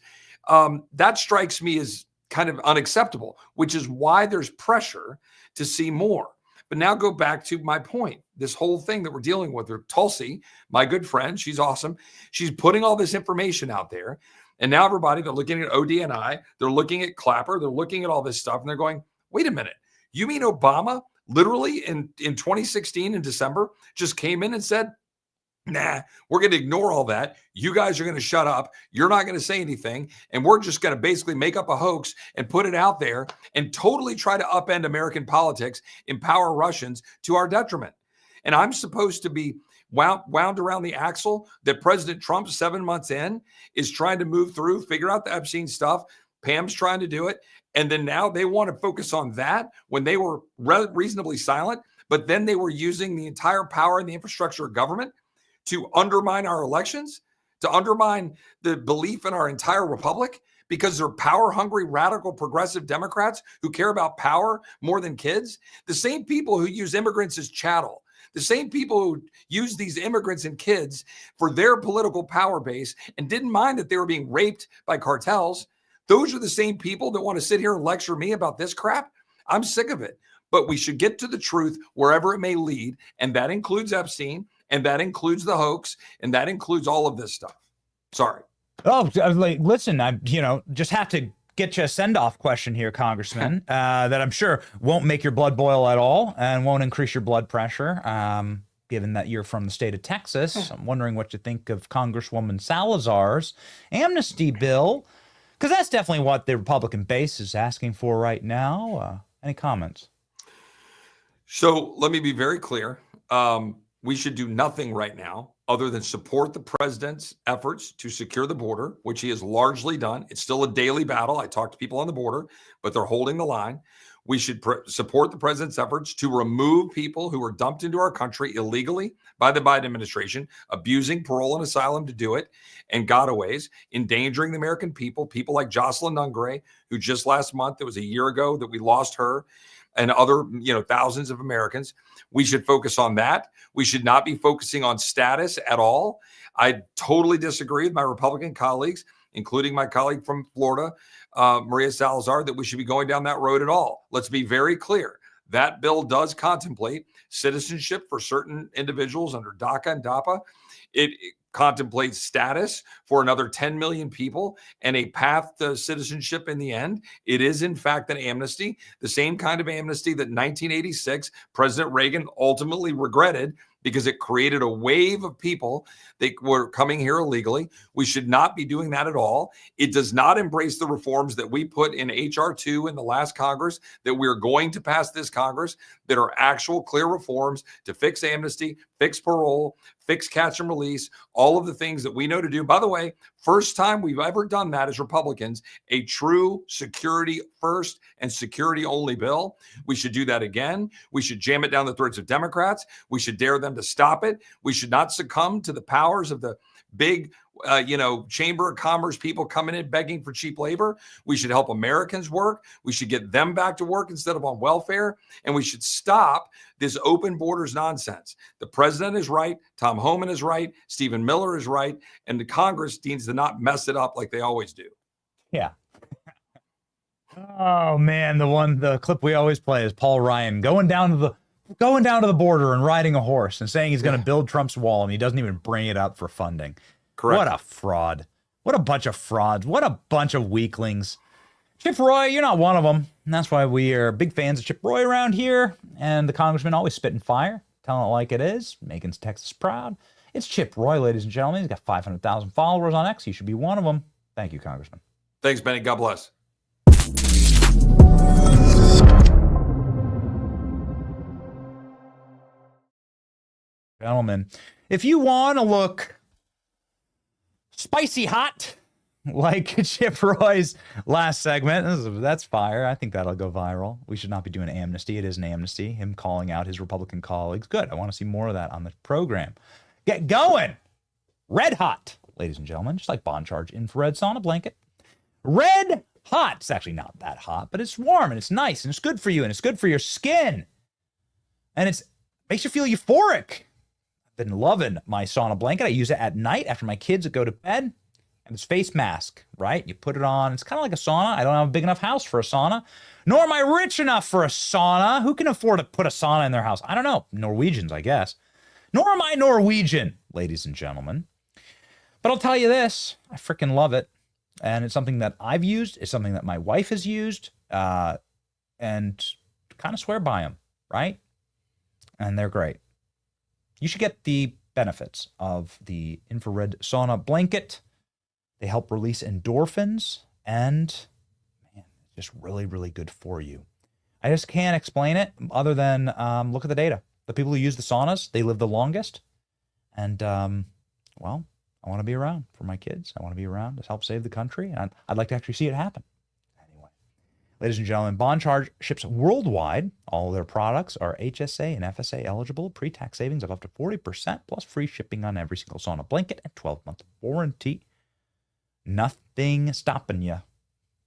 That strikes me as kind of unacceptable, which is why there's pressure to see more. But now go back to my point. This whole thing that we're dealing with, Tulsi, my good friend, she's awesome. She's putting all this information out there. And now everybody, they're looking at ODNI, they're looking at Clapper, they're looking at all this stuff, and they're going, wait a minute. You mean Obama literally in 2016 in December just came in and said, nah, we're going to ignore all that. You guys are going to shut up. You're not going to say anything. And we're just going to basically make up a hoax and put it out there and totally try to upend American politics, empower Russians to our detriment. And I'm supposed to be wound around the axle that President Trump, 7 months in, is trying to move through, figure out the Epstein stuff. Pam's trying to do it. And then now they want to focus on that when they were reasonably silent, but then they were using the entire power and the infrastructure of government to undermine our elections, to undermine the belief in our entire republic, because they're power-hungry, radical, progressive Democrats who care about power more than kids. The same people who use immigrants as chattel, the same people who use these immigrants and kids for their political power base and didn't mind that they were being raped by cartels. Those are the same people that want to sit here and lecture me about this crap. I'm sick of it. But we should get to the truth wherever it may lead, and that includes Epstein, and that includes the hoax, and that includes all of this stuff. Sorry. Oh, listen, I just have to get you a send-off question here, Congressman, that I'm sure won't make your blood boil at all and won't increase your blood pressure. Given that you're from the state of Texas, I'm wondering what you think of Congresswoman Salazar's amnesty bill, because that's definitely what the Republican base is asking for right now. Any comments? So let me be very clear. We should do nothing right now other than support the president's efforts to secure the border, which he has largely done. It's still a daily battle. I talk to people on the border, but they're holding the line. We should support the president's efforts to remove people who were dumped into our country illegally by the Biden administration, abusing parole and asylum to do it, and gotaways, endangering the American people, people like Jocelyn Nungray, who just last month, it was a year ago that we lost her, and other, thousands of Americans. We should focus on that. We should not be focusing on status at all. I totally disagree with my Republican colleagues, including my colleague from Florida, Maria Salazar, that we should be going down that road at all. Let's be very clear. That bill does contemplate citizenship for certain individuals under DACA and DAPA. It contemplates status for another 10 million people and a path to citizenship in the end. It is, in fact, an amnesty, the same kind of amnesty that in 1986, President Reagan ultimately regretted because it created a wave of people that were coming here illegally. We should not be doing that at all. It does not embrace the reforms that we put in H.R. 2 in the last Congress, that we're going to pass this Congress, that are actual clear reforms to fix amnesty, fix parole, fix catch and release, all of the things that we know to do. By the way, first time we've ever done that as Republicans, a true security first and security only bill. We should do that again. We should jam it down the throats of Democrats. We should dare them to stop it. We should not succumb to the powers of the big, Chamber of Commerce people coming in begging for cheap labor. We should help Americans work. We should get them back to work instead of on welfare. And we should stop this open borders nonsense. The president is right. Tom Homan is right. Stephen Miller is right. And the Congress needs to not mess it up like they always do. Yeah. Oh man, the clip we always play is Paul Ryan going down to the border and riding a horse and saying he's going to build Trump's wall, and he doesn't even bring it up for funding. Correct. What a fraud. What a bunch of frauds. What a bunch of weaklings. Chip Roy, you're not one of them. And that's why we are big fans of Chip Roy around here. And the congressman always spitting fire, telling it like it is, making Texas proud. It's Chip Roy, ladies and gentlemen. He's got 500,000 followers on X. He should be one of them. Thank you, Congressman. Thanks, Benny. God bless. Gentlemen, if you want to look spicy hot like Chip Roy's last segment, that's fire. I think that'll go viral. We should not be doing amnesty. It is an amnesty. Him calling out his Republican colleagues. Good. I want to see more of that on the program. Get going. Red hot, ladies and gentlemen, just like bond charge infrared sauna blanket. Red hot. It's actually not that hot, but it's warm and it's nice and it's good for you and it's good for your skin. And it makes you feel euphoric. been loving my sauna blanket. I use it at night after my kids go to bed. And this face mask, right? You put it on. It's kind of like a sauna. I don't have a big enough house for a sauna, nor am I rich enough for a sauna. Who can afford to put a sauna in their house? I don't know. Norwegians, I guess. Nor am I Norwegian, ladies and gentlemen. But I'll tell you this, I freaking love it. And it's something that I've used. It's something that my wife has used, and kind of swear by them, right? And they're great. You should get the benefits of the infrared sauna blanket. They help release endorphins, and man, it's just really, really good for you. I just can't explain it other than look at the data. The people who use the saunas, they live the longest. And, well, I want to be around for my kids. I want to be around to help save the country. And I'd like to actually see it happen. Anyway, ladies and gentlemen, Bond Charge ships worldwide. All of their products are HSA and FSA eligible. Pre-tax savings of up to 40% plus free shipping on every single sauna blanket and 12-month warranty. Nothing stopping you.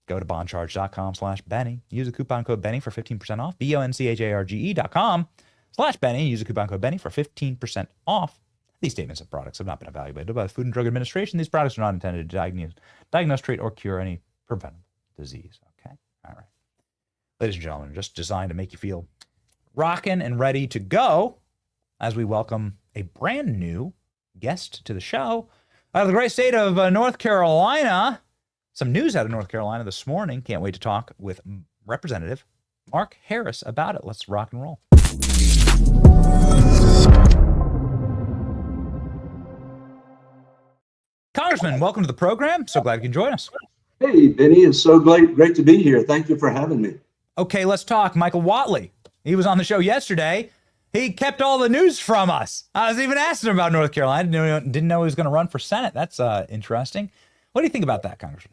Go to bondcharge.com/Benny. Use the coupon code Benny for 15% off. BONCHARGE.com/Benny. Use the coupon code Benny for 15% off. These statements of products have not been evaluated by the Food and Drug Administration. These products are not intended to diagnose, treat, or cure any preventable disease. Okay? All right. Ladies and gentlemen, just designed to make you feel rocking and ready to go as we welcome a brand new guest to the show. Out of the great state of North Carolina, some news out of North Carolina this morning. Can't wait to talk with Representative Mark Harris about it. Let's rock and roll. Congressman, welcome to the program. So glad you can join us. Hey, Benny, it's so great to be here. Thank you for having me. Okay, let's talk. Michael Whatley. He was on the show yesterday. He kept all the news from us. I was even asking him about North Carolina. Didn't know he was going to run for Senate. That's interesting. What do you think about that, Congressman?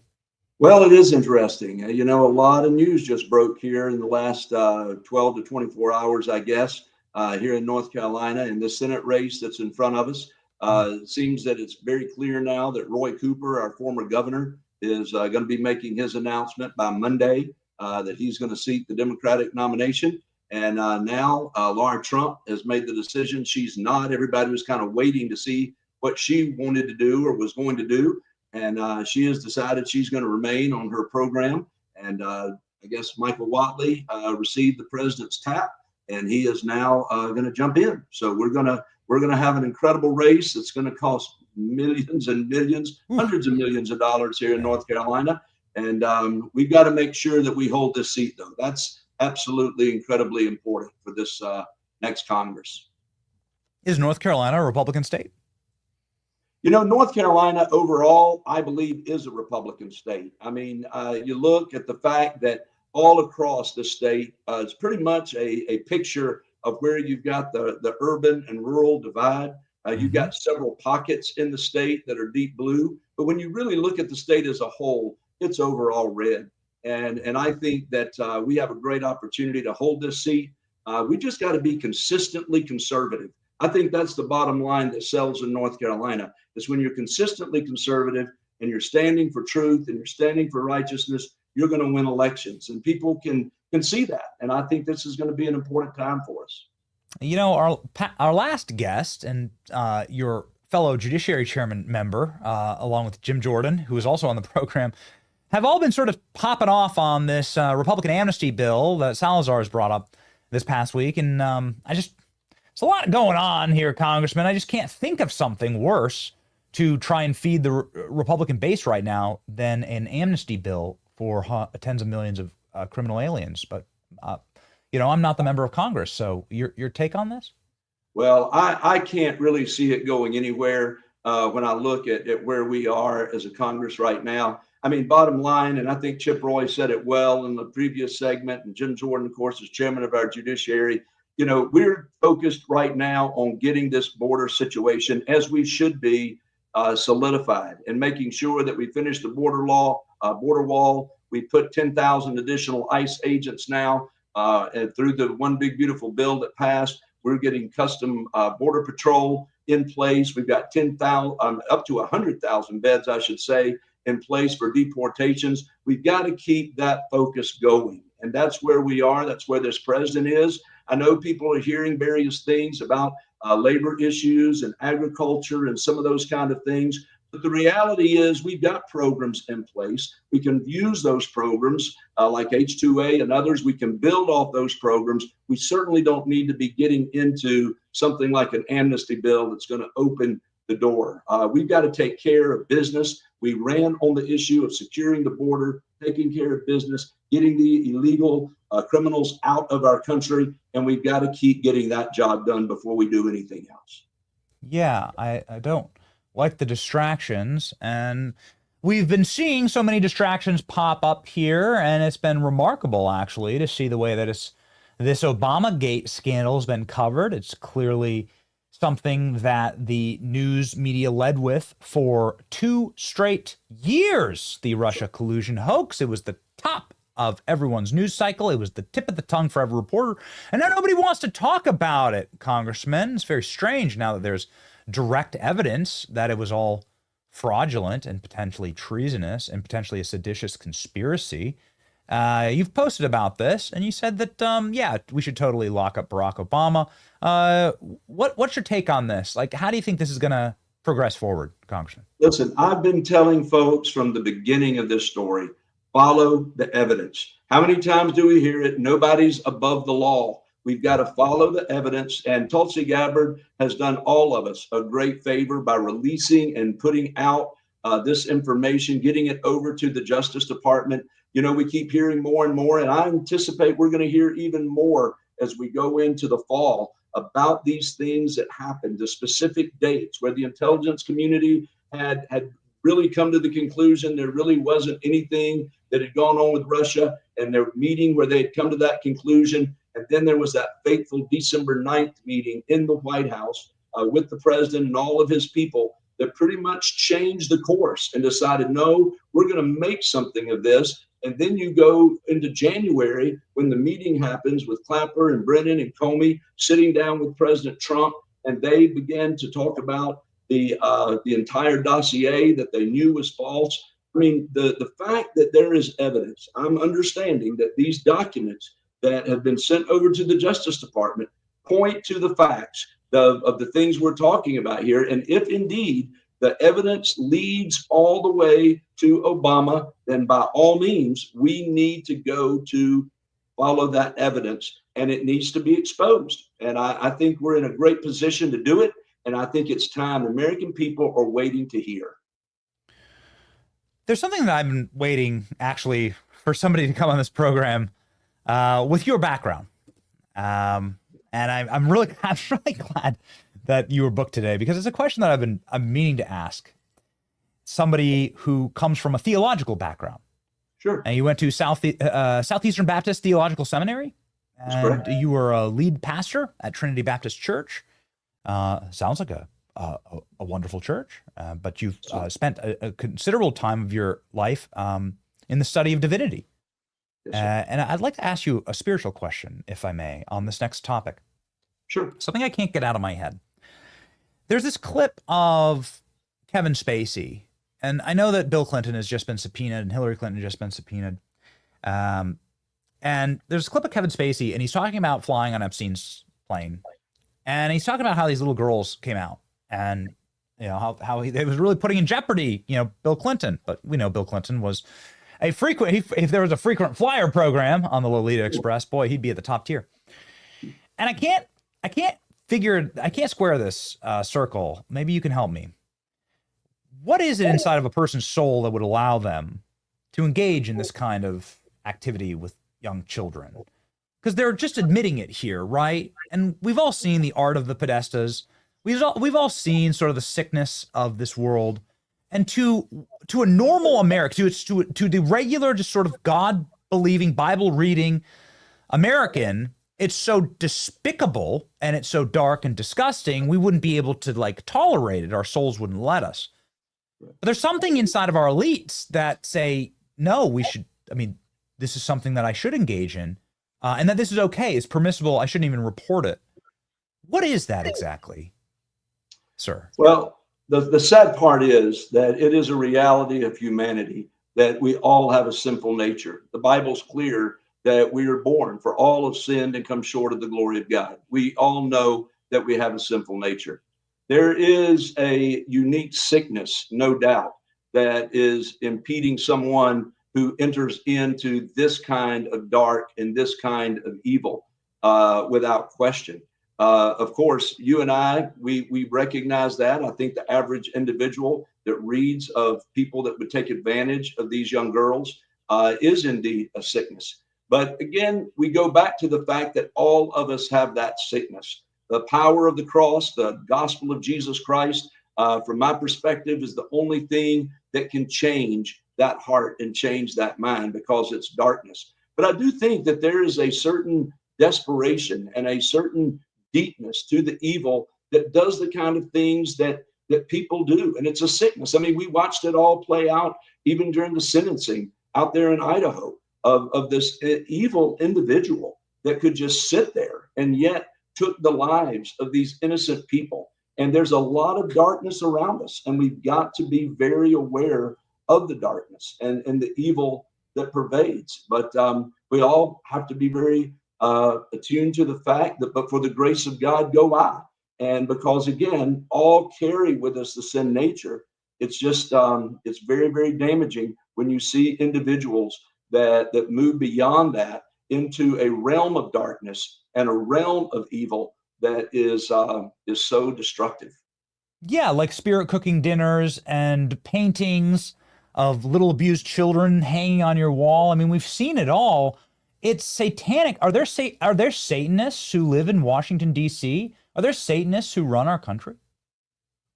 Well, it is interesting. You know, a lot of news just broke here in the last 12 to 24 hours, I guess, here in North Carolina in the Senate race that's in front of us. It seems that it's very clear now that Roy Cooper, our former governor, is going to be making his announcement by Monday that he's going to seek the Democratic nomination. And now Laura Trump has made the decision she's not. Everybody was kind of waiting to see what she wanted to do or was going to do. And she has decided she's going to remain on her program. And I guess Michael Whatley received the president's tap, and he is now going to jump in. So we're going to have an incredible race that's going to cost millions and millions, hundreds of millions of dollars here in North Carolina. And we've got to make sure that we hold this seat, though. That's absolutely incredibly important for this next Congress. Is North Carolina a Republican state? You know, North Carolina overall, I believe, is a Republican state. I mean, you look at the fact that all across the state, it's pretty much a picture of where you've got the urban and rural divide. You've got several pockets in the state that are deep blue. But when you really look at the state as a whole, it's overall red. And I think that we have a great opportunity to hold this seat. We just got to be consistently conservative. I think that's the bottom line that sells in North Carolina, is when you're consistently conservative and you're standing for truth and you're standing for righteousness, you're going to win elections. And people can see that. And I think this is going to be an important time for us. You know, our last guest and your fellow Judiciary Chairman member, along with Jim Jordan, who is also on the program, have all been sort of popping off on this Republican amnesty bill that Salazar has brought up this past week. And there's a lot going on here, Congressman. I just can't think of something worse to try and feed the Republican base right now than an amnesty bill for tens of millions of criminal aliens. But, you know, I'm not the member of Congress. So your take on this? Well, I can't really see it going anywhere when I look at where we are as a Congress right now. I mean, bottom line, and I think Chip Roy said it well in the previous segment, and Jim Jordan, of course, is chairman of our judiciary. You know, we're focused right now on getting this border situation, as we should be, solidified, and making sure that we finish the border wall. We put 10,000 additional ICE agents now, and through the one big beautiful bill that passed. We're getting custom border patrol in place. We've got 10,000, up to 100,000 beds, I should say, in place for deportations. We've got to keep that focus going. And that's where we are. That's where this president is. I know people are hearing various things about labor issues and agriculture and some of those kind of things. But the reality is we've got programs in place. We can use those programs like H2A and others. We can build off those programs. We certainly don't need to be getting into something like an amnesty bill that's going to open the door. We've got to take care of business. We ran on the issue of securing the border, taking care of business, getting the illegal criminals out of our country, and we've got to keep getting that job done before we do anything else. Yeah, I don't like the distractions, and we've been seeing so many distractions pop up here, and it's been remarkable actually to see the way that this Obamagate scandal has been covered. It's clearly something that the news media led with for 2 straight years. The Russia collusion hoax, it was the top of everyone's news cycle. It was the tip of the tongue for every reporter, and now nobody wants to talk about it, Congressman. It's very strange now that there's direct evidence that it was all fraudulent and potentially treasonous and potentially a seditious conspiracy. You've posted about this, and you said that, yeah, we should totally lock up Barack Obama. What's your take on this? Like, how do you think this is going to progress forward, Congressman? Listen, I've been telling folks from the beginning of this story, follow the evidence. How many times do we hear it? Nobody's above the law. We've got to follow the evidence, and Tulsi Gabbard has done all of us a great favor by releasing and putting out this information, getting it over to the Justice Department. You know, we keep hearing more and more, and I anticipate we're going to hear even more as we go into the fall about these things that happened, the specific dates where the intelligence community had really come to the conclusion there really wasn't anything that had gone on with Russia, and their meeting where they had come to that conclusion. And then there was that fateful December 9th meeting in the White House with the president and all of his people that pretty much changed the course and decided, no, we're going to make something of this. And then you go into January when the meeting happens with Clapper and Brennan and Comey sitting down with President Trump, and they began to talk about the entire dossier that they knew was false. I mean, the fact that there is evidence, I'm understanding that these documents that have been sent over to the Justice Department point to the facts of the things we're talking about here. And if indeed the evidence leads all the way to Obama, then by all means, we need to go to follow that evidence, and it needs to be exposed. And I think we're in a great position to do it. And I think it's time. The American people are waiting to hear. There's something that I've been waiting actually for somebody to come on this program with your background. And I'm really glad that you were booked today, because it's a question that I'm meaning to ask somebody who comes from a theological background. Sure. And you went to Southeastern Baptist Theological Seminary, and you were a lead pastor at Trinity Baptist Church. Sounds like a wonderful church, but you've spent a considerable time of your life in the study of divinity. And I'd like to ask you a spiritual question, if I may, on this next topic. Sure. Something I can't get out of my head. There's this clip of Kevin Spacey, and I know that Bill Clinton has just been subpoenaed and Hillary Clinton has just been subpoenaed. And there's a clip of Kevin Spacey, and he's talking about flying on Epstein's plane. And he's talking about how these little girls came out, and you know how it was really putting in jeopardy, you know, Bill Clinton. But we know Bill Clinton was a frequent, if there was a frequent flyer program on the Lolita Express, boy, he'd be at the top tier. And I can't square this circle. Maybe you can help me. What is it inside of a person's soul that would allow them to engage in this kind of activity with young children? Because they're just admitting it here, right? And we've all seen the art of the Podestas. We've all seen sort of the sickness of this world. And to a normal American, to the regular, just sort of God-believing, Bible-reading American, it's so despicable and it's so dark and disgusting, we wouldn't be able to like tolerate it. Our souls wouldn't let us. But there's something inside of our elites that say, no, we should, I mean, this is something that I should engage in, and that this is okay, it's permissible, I shouldn't even report it. What is that exactly, sir? Well, the sad part is that it is a reality of humanity that we all have a sinful nature. The Bible's clear that we are born, for all have sinned and come short of the glory of God. We all know that we have a sinful nature. There is a unique sickness, no doubt, that is impeding someone who enters into this kind of dark and this kind of evil, without question. Of course, you and I, we recognize that. I think the average individual that reads of people that would take advantage of these young girls is indeed a sickness. But again, we go back to the fact that all of us have that sickness. The power of the cross, the gospel of Jesus Christ, from my perspective, is the only thing that can change that heart and change that mind, because it's darkness. But I do think that there is a certain desperation and a certain deepness to the evil that does the kind of things that people do. And it's a sickness. I mean, we watched it all play out even during the sentencing out there in Idaho of this evil individual that could just sit there and yet took the lives of these innocent people. And there's a lot of darkness around us, and we've got to be very aware of the darkness and the evil that pervades. But we all have to be very attuned to the fact that, but for the grace of God go I. And because, again, all carry with us the sin nature, it's just, it's very, very damaging when you see individuals that move beyond that into a realm of darkness and a realm of evil that is so destructive. Yeah, like spirit cooking dinners and paintings of little abused children hanging on your wall. I mean, we've seen it all. It's satanic. Are there Satanists who live in Washington, D.C.? Are there Satanists who run our country?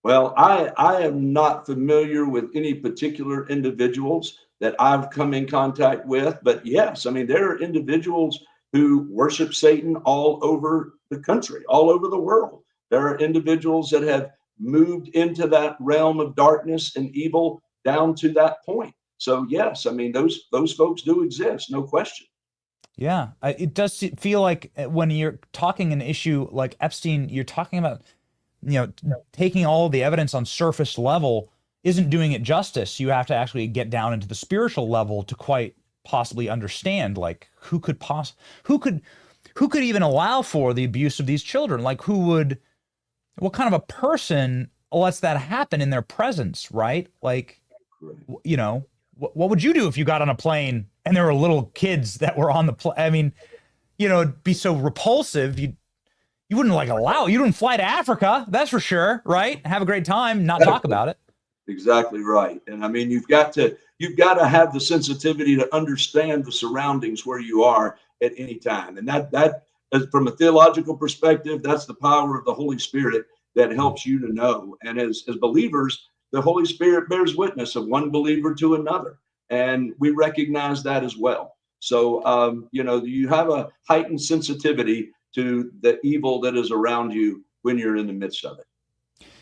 Well, I am not familiar with any particular individuals that I've come in contact with, but yes, I mean, there are individuals who worship Satan all over the country, all over the world. There are individuals that have moved into that realm of darkness and evil down to that point. So yes, I mean, those folks do exist, no question. Yeah, it does feel like when you're talking an issue like Epstein, you're talking about, taking all of the evidence on surface level isn't doing it justice. You have to actually get down into the spiritual level to quite possibly understand, like, who could even allow for the abuse of these children? Like, what kind of a person lets that happen in their presence, right? Like, what would you do if you got on a plane and there were little kids that were on the plane? I mean, it'd be so repulsive. You wouldn't you wouldn't fly to Africa, that's for sure, right? Have a great time, not talk about it. Exactly right. And I mean, you've got to have the sensitivity to understand the surroundings where you are at any time. And that from a theological perspective, that's the power of the Holy Spirit that helps you to know. And as believers, the Holy Spirit bears witness of one believer to another. And we recognize that as well. So, you have a heightened sensitivity to the evil that is around you when you're in the midst of it.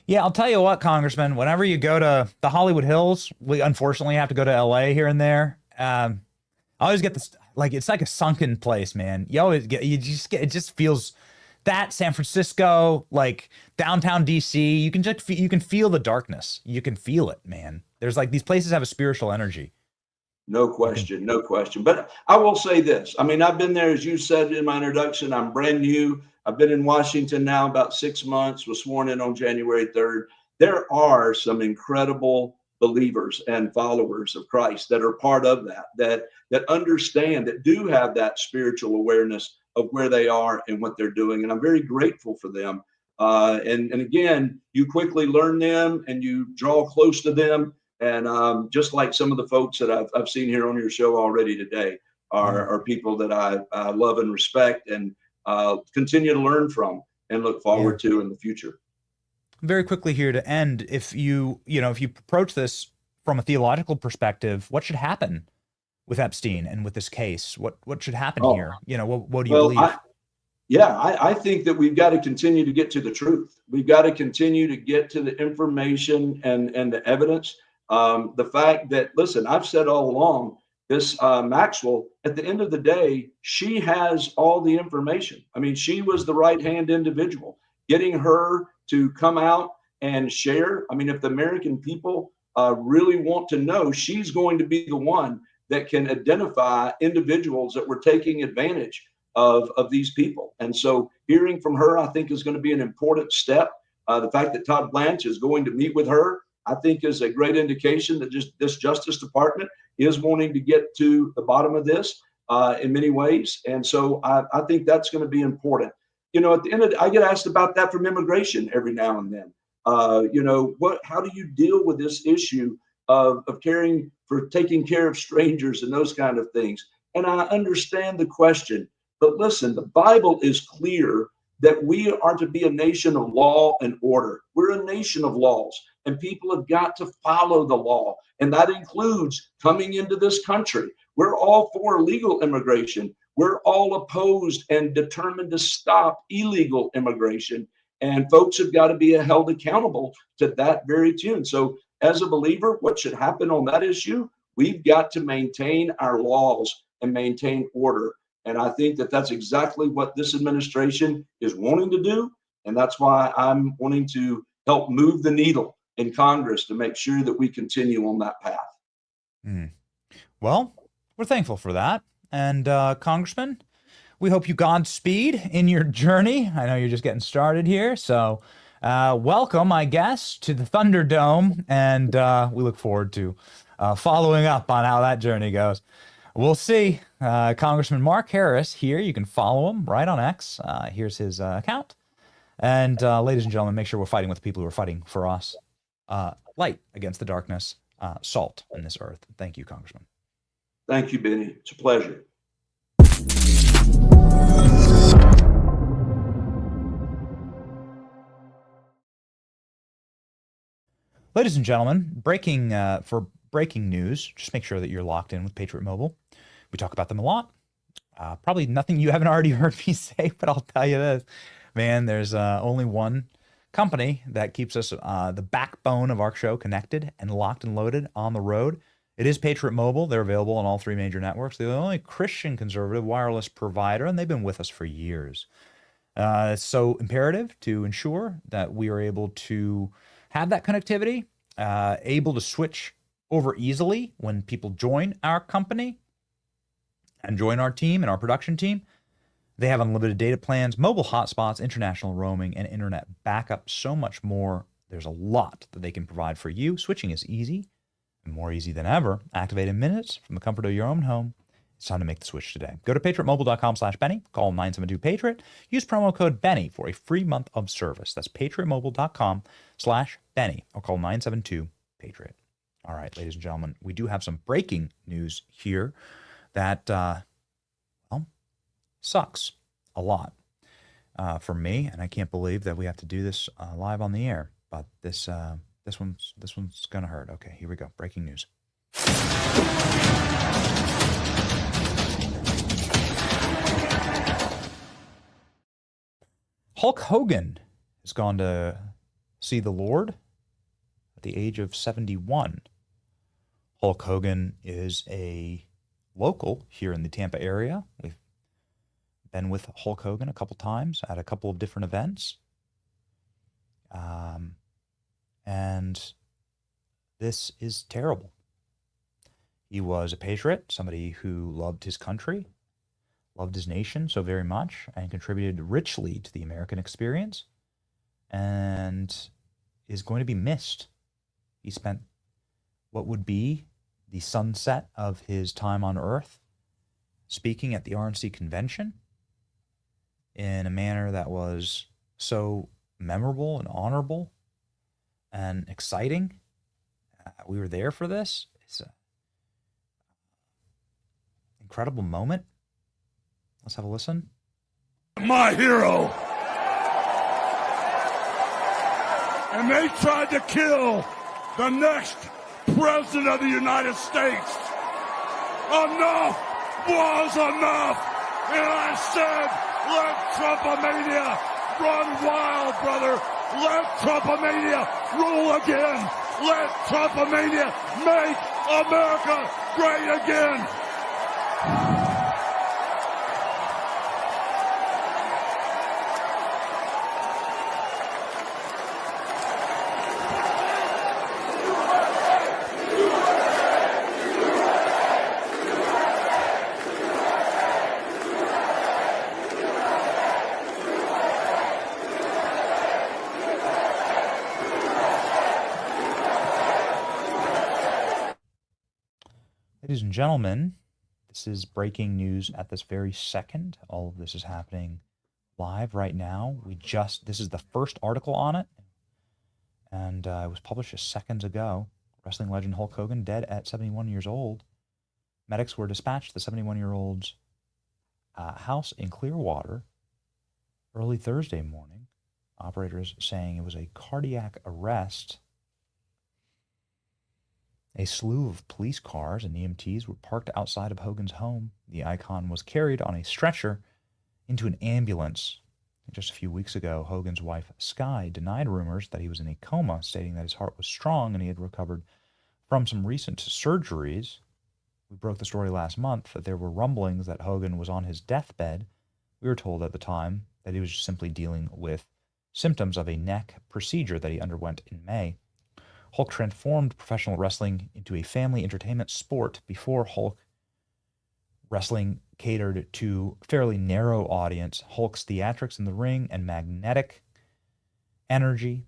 Yeah, I'll tell you what, Congressman, whenever you go to the Hollywood Hills, we unfortunately have to go to LA here and there. I always get this, like, it's like a sunken place, man. It just feels that San Francisco, like downtown DC, you can feel the darkness. You can feel it, man. There's like, these places have a spiritual energy. No question, no question. But I will say this. I mean, I've been there, as you said in my introduction, I'm brand new. I've been in Washington now about 6 months, was sworn in on January 3rd. There are some incredible believers and followers of Christ that are part of that understand, that do have that spiritual awareness of where they are and what they're doing. And I'm very grateful for them. And again, you quickly learn them and you draw close to them. And just like some of the folks that I've seen here on your show already today are people that I love and respect and continue to learn from and look forward to in the future. Very quickly here to end, if you approach this from a theological perspective, what should happen with Epstein and with this case? What should happen here? What do you believe? I think that we've got to continue to get to the truth. We've got to continue to get to the information and the evidence. The fact that, listen, I've said all along, this Maxwell, at the end of the day, she has all the information. I mean, she was the right-hand individual. Getting her to come out and share, I mean, if the American people really want to know, she's going to be the one that can identify individuals that were taking advantage of these people. And so hearing from her, I think, is going to be an important step. The fact that Todd Blanche is going to meet with her, I think, is a great indication that just this Justice Department is wanting to get to the bottom of this in many ways. And so I think that's going to be important. You know, at the end of I get asked about that from immigration every now and then. You know, how do you deal with this issue of taking care of strangers and those kind of things? And I understand the question, but listen, the Bible is clear that we are to be a nation of law and order. We're a nation of laws, and people have got to follow the law. And that includes coming into this country. We're all for legal immigration. We're all opposed and determined to stop illegal immigration. And folks have got to be held accountable to that very tune. So as a believer, what should happen on that issue? We've got to maintain our laws and maintain order. And I think that that's exactly what this administration is wanting to do. And that's why I'm wanting to help move the needle in Congress to make sure that we continue on that path. Well, we're thankful for that. And Congressman, we hope you Godspeed in your journey. I know you're just getting started here. So welcome, I guess, to the Thunderdome. And we look forward to following up on how that journey goes. We'll see. Congressman Mark Harris here. You can follow him right on X. Here's his account. And ladies and gentlemen, make sure we're fighting with the people who are fighting for us. Light against the darkness, salt in this earth. Thank you, Congressman. Thank you, Benny. It's a pleasure. Ladies and gentlemen, breaking news, just make sure that you're locked in with Patriot Mobile. We talk about them a lot. Probably nothing you haven't already heard me say, but I'll tell you this. Man, there's only one company that keeps us, the backbone of our show, connected and locked and loaded on the road. It is Patriot Mobile. They're available on all 3 major networks. They're the only Christian conservative wireless provider, and they've been with us for years. It's so imperative to ensure that we are able to have that connectivity, able to switch over easily when people join our company and join our team and our production team. They have unlimited data plans, mobile hotspots, international roaming, and internet backup, so much more. There's a lot that they can provide for you. Switching is easy, and more easy than ever. Activate in minutes from the comfort of your own home. It's time to make the switch today. Go to patriotmobile.com/Benny, call 972-PATRIOT, use promo code Benny for a free month of service. That's patriotmobile.com/Benny, or call 972-PATRIOT. All right, ladies and gentlemen, we do have some breaking news here that, well, sucks a lot for me, and I can't believe that we have to do this live on the air. But this one's gonna hurt. Okay, here we go. Breaking news. Hulk Hogan has gone to see the Lord at the age of 71. Hulk Hogan is a local here in the Tampa area. We've been with Hulk Hogan a couple times at a couple of different events. And this is terrible. He was a patriot, somebody who loved his country, loved his nation so very much, and contributed richly to the American experience, and is going to be missed. He spent what would be the sunset of his time on Earth speaking at the RNC convention in a manner that was so memorable and honorable and exciting. We were there for this. It's an incredible moment. Let's have a listen. My hero. And they tried to kill the next president of the United States. Enough was enough. And I said, let Trumpomania run wild, brother. Let Trumpomania rule again. Let Trumpomania make America great again. Ladies and gentlemen, this is breaking news at this very second. All of this is happening live right now. This is the first article on it, and it was published just seconds ago. Wrestling legend Hulk Hogan dead at 71 years old. Medics were dispatched to the 71-year-old's house in Clearwater early Thursday morning. Operators saying it was a cardiac arrest. A slew of police cars and EMTs were parked outside of Hogan's home. The icon was carried on a stretcher into an ambulance. Just a few weeks ago, Hogan's wife, Sky, denied rumors that he was in a coma, stating that his heart was strong and he had recovered from some recent surgeries. We broke the story last month that there were rumblings that Hogan was on his deathbed. We were told at the time that he was just simply dealing with symptoms of a neck procedure that he underwent in May. Hulk transformed professional wrestling into a family entertainment sport. Before Hulk, wrestling catered to a fairly narrow audience. Hulk's theatrics in the ring and magnetic energy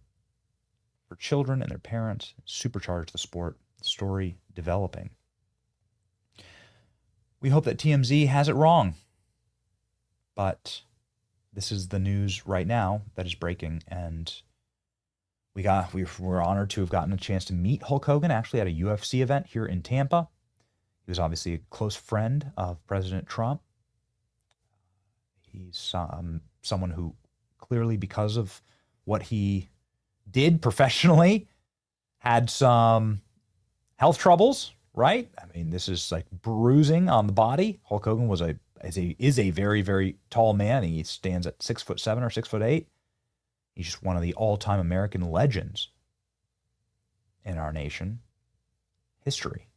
for children and their parents supercharged the sport. Story developing. We hope that TMZ has it wrong, but this is the news right now that is breaking, and we're honored to have gotten a chance to meet Hulk Hogan actually at a UFC event here in Tampa. He was obviously a close friend of President Trump. He's someone who clearly, because of what he did professionally, had some health troubles, right? I mean, this is like bruising on the body. Hulk Hogan is a very, very tall man. He stands at 6'7" or 6'8". He's just one of the all-time American legends in our nation history.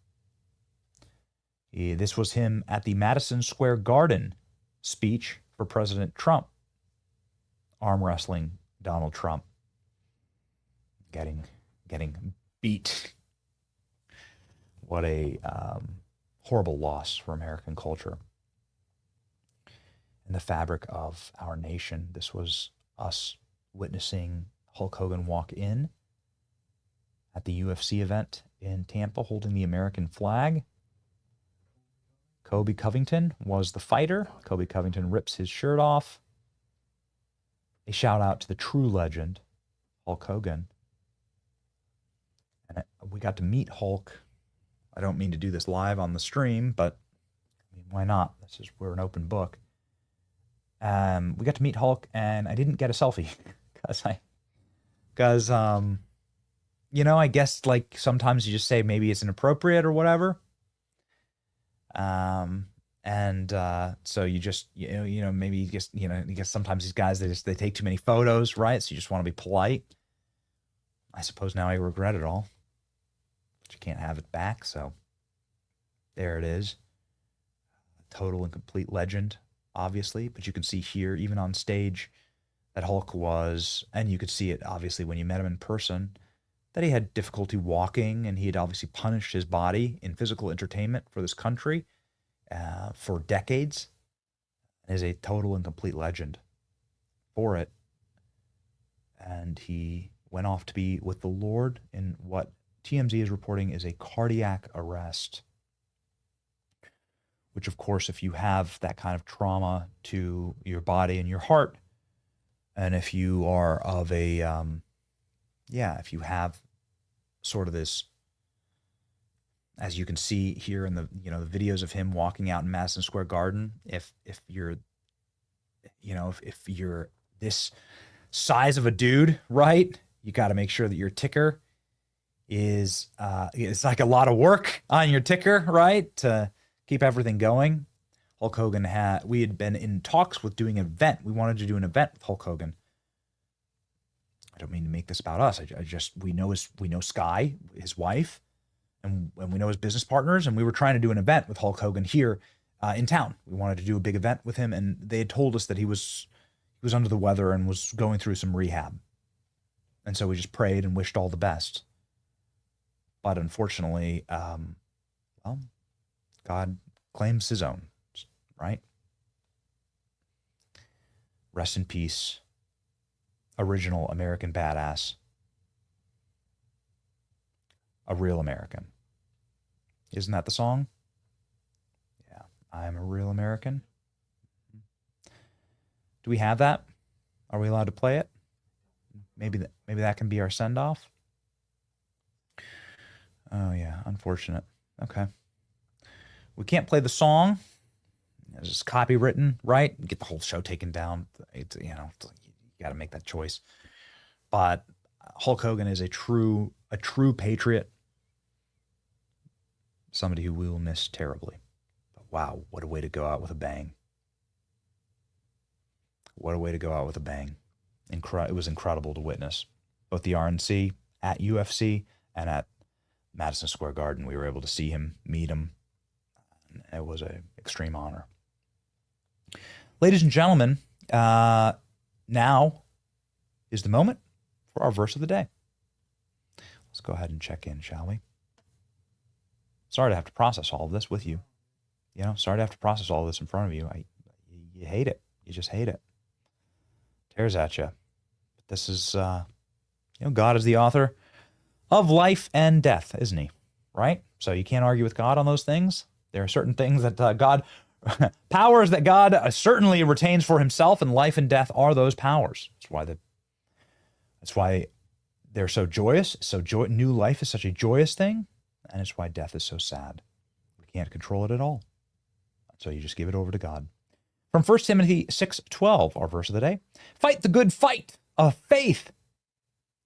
This was him at the Madison Square Garden speech for President Trump, arm wrestling Donald Trump, getting beat. What a horrible loss for American culture and the fabric of our nation. This was us witnessing Hulk Hogan walk in at the UFC event in Tampa holding the American flag. Kobe Covington was the fighter. Kobe Covington rips his shirt off. A shout out to the true legend, Hulk Hogan. And we got to meet Hulk. I don't mean to do this live on the stream, but I mean, why not? We're an open book. We got to meet Hulk, and I didn't get a selfie because I guess like sometimes you just say maybe it's inappropriate or whatever. So you just, maybe you just, I guess sometimes these guys, they take too many photos, right? So you just want to be polite. I suppose now I regret it all, but you can't have it back. So there it is. A total and complete legend, obviously, but you can see here, even on stage, that Hulk was, and you could see it obviously when you met him in person, that he had difficulty walking, and he had obviously punished his body in physical entertainment for this country for decades, and is a total and complete legend for it. And he went off to be with the Lord in what TMZ is reporting is a cardiac arrest, which, of course, if you have that kind of trauma to your body and your heart, and if you are of a, if you have sort of this, as you can see here in the, the videos of him walking out in Madison Square Garden, if you're this size of a dude, right, you got to make sure that your ticker is, it's like a lot of work on your ticker, right, to keep everything going. Hulk Hogan we had been in talks with doing an event. We wanted to do an event with Hulk Hogan. I don't mean to make this about us. We know Sky, his wife, and we know his business partners, and we were trying to do an event with Hulk Hogan here in town. We wanted to do a big event with him, and they had told us that he was under the weather and was going through some rehab. And so we just prayed and wished all the best. But unfortunately, God claims his own, right? Rest in peace, original American badass, a real American. Isn't that the song? I'm a real American. Do we have that? Are we allowed to play it? Maybe that can be our send-off. Oh, yeah. Unfortunate. Okay. We can't play the song. It's just copywritten, right? Get the whole show taken down. It's, you got to make that choice. But Hulk Hogan is a true patriot. Somebody who we will miss terribly. But wow, what a way to go out with a bang. What a way to go out with a bang. It was incredible to witness. Both the RNC, at UFC, and at Madison Square Garden. We were able to see him, meet him. It was an extreme honor. Ladies and gentlemen, now is the moment for our verse of the day. Let's go ahead and check in, shall we? Sorry to have to process all of this with you. Sorry to have to process all of this in front of you. You hate it. You just hate it. Tears at you. But this is, God is the author of life and death, isn't he? Right? So you can't argue with God on those things. There are certain things that God, powers that God certainly retains for himself, and life and death are those powers. That's why they're so joyous. New life is such a joyous thing, and it's why death is so sad. We can't control it at all. So you just give it over to God. From 1 Timothy 6:12, our verse of the day. Fight the good fight of faith.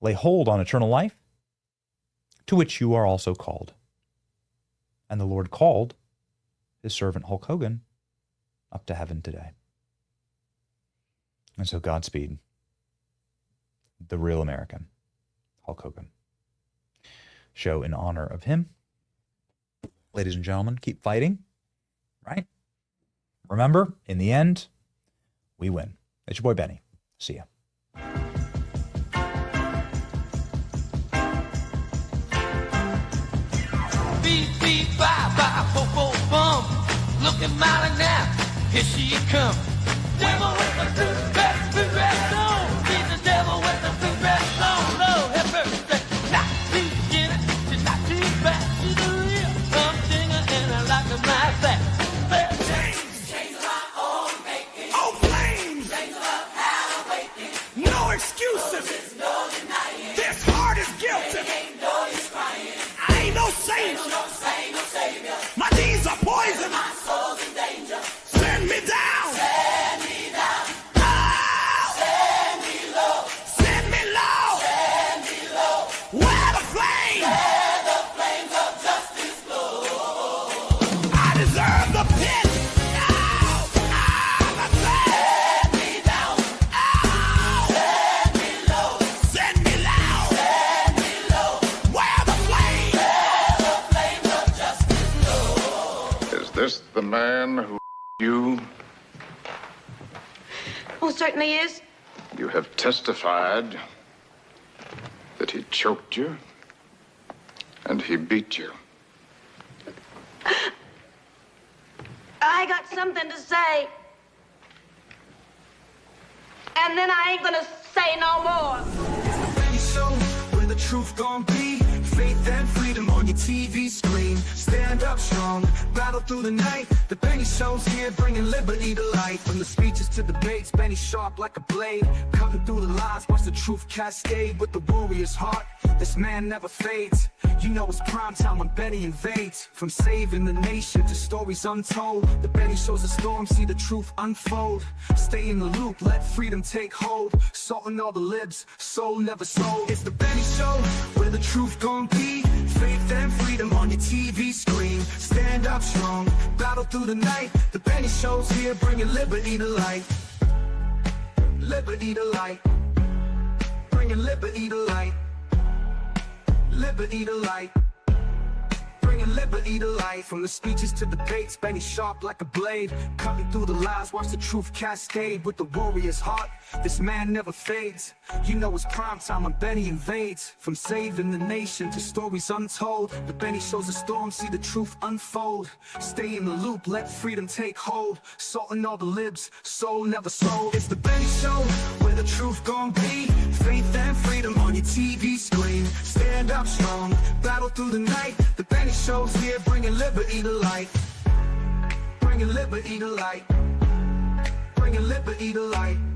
Lay hold on eternal life, to which you are also called. And the Lord called his servant Hulk Hogan up to heaven today. And so Godspeed, the real American, Hulk Hogan. Show in honor of him. Ladies and gentlemen, keep fighting, right? Remember, in the end, we win. It's your boy Benny. See ya. Beep, beep, bye, bye, bo, bo, bum. Looking mighty now, here she come. Devil with the toothpaste, toothpaste on. Beat the devil with the toothpaste on. Lord have mercy. Not too skinny, she's not too fat. She's a real come singer, and I like her like that. Chains of my own making. Oh, flames! Chains of love how awakening. No excuses. No denying. This heart is guilty. Ain't no use crying. I ain't no saint. No saint, no savior. My knees are poison. My soul's in danger. Send me down. Send me down. Oh. Send me low. Send me low. Send me low. Where the flames? Where the flames of justice glow. I deserve the pit. Send me down. Oh. Send me low. Send me low. Send me low. Where the flames? Where the flames of justice glow. Is this the man who you? Oh, certainly is. You have testified that he choked you and he beat you. I got something to say. And then I ain't gonna say no more. Benny Show, where the truth gon' be. Faith and freedom on your TV screen. Stand up strong, battle through the night. The Benny Show's here, bringing liberty to life. From the speeches to debates, Benny sharp like a blade. Cutting through the lies, watch the truth cascade. With the warrior's heart, this man never fades. You know it's prime time when Benny invades. From saving the nation to stories untold. The Benny Show's a storm, see the truth unfold. Stay in the loop, let freedom take hold. Salting all the libs, soul never sold. It's the Benny Show, where the truth gon' be. Faith and freedom on your TV screen. Stand up strong, battle through the night. The Benny Show's here, bringing liberty to light. Liberty to light. Bringing liberty to light. Liberty to light. Bringing liberty to life. From the speeches to debates, Benny sharp like a blade. Cutting through the lies, watch the truth cascade. With the warrior's heart, this man never fades. You know it's prime time when Benny invades. From saving the nation to stories untold. The Benny Show's a storm, see the truth unfold. Stay in the loop, let freedom take hold. Salting all the libs, soul never sold. It's the Benny Show, where the truth gon' be. Faith and freedom on your TV screen. Stand up strong, battle through the night. The Benny Show's here, bringing liberty to light. Bringing Bringing liberty to light. Bringing liberty to light.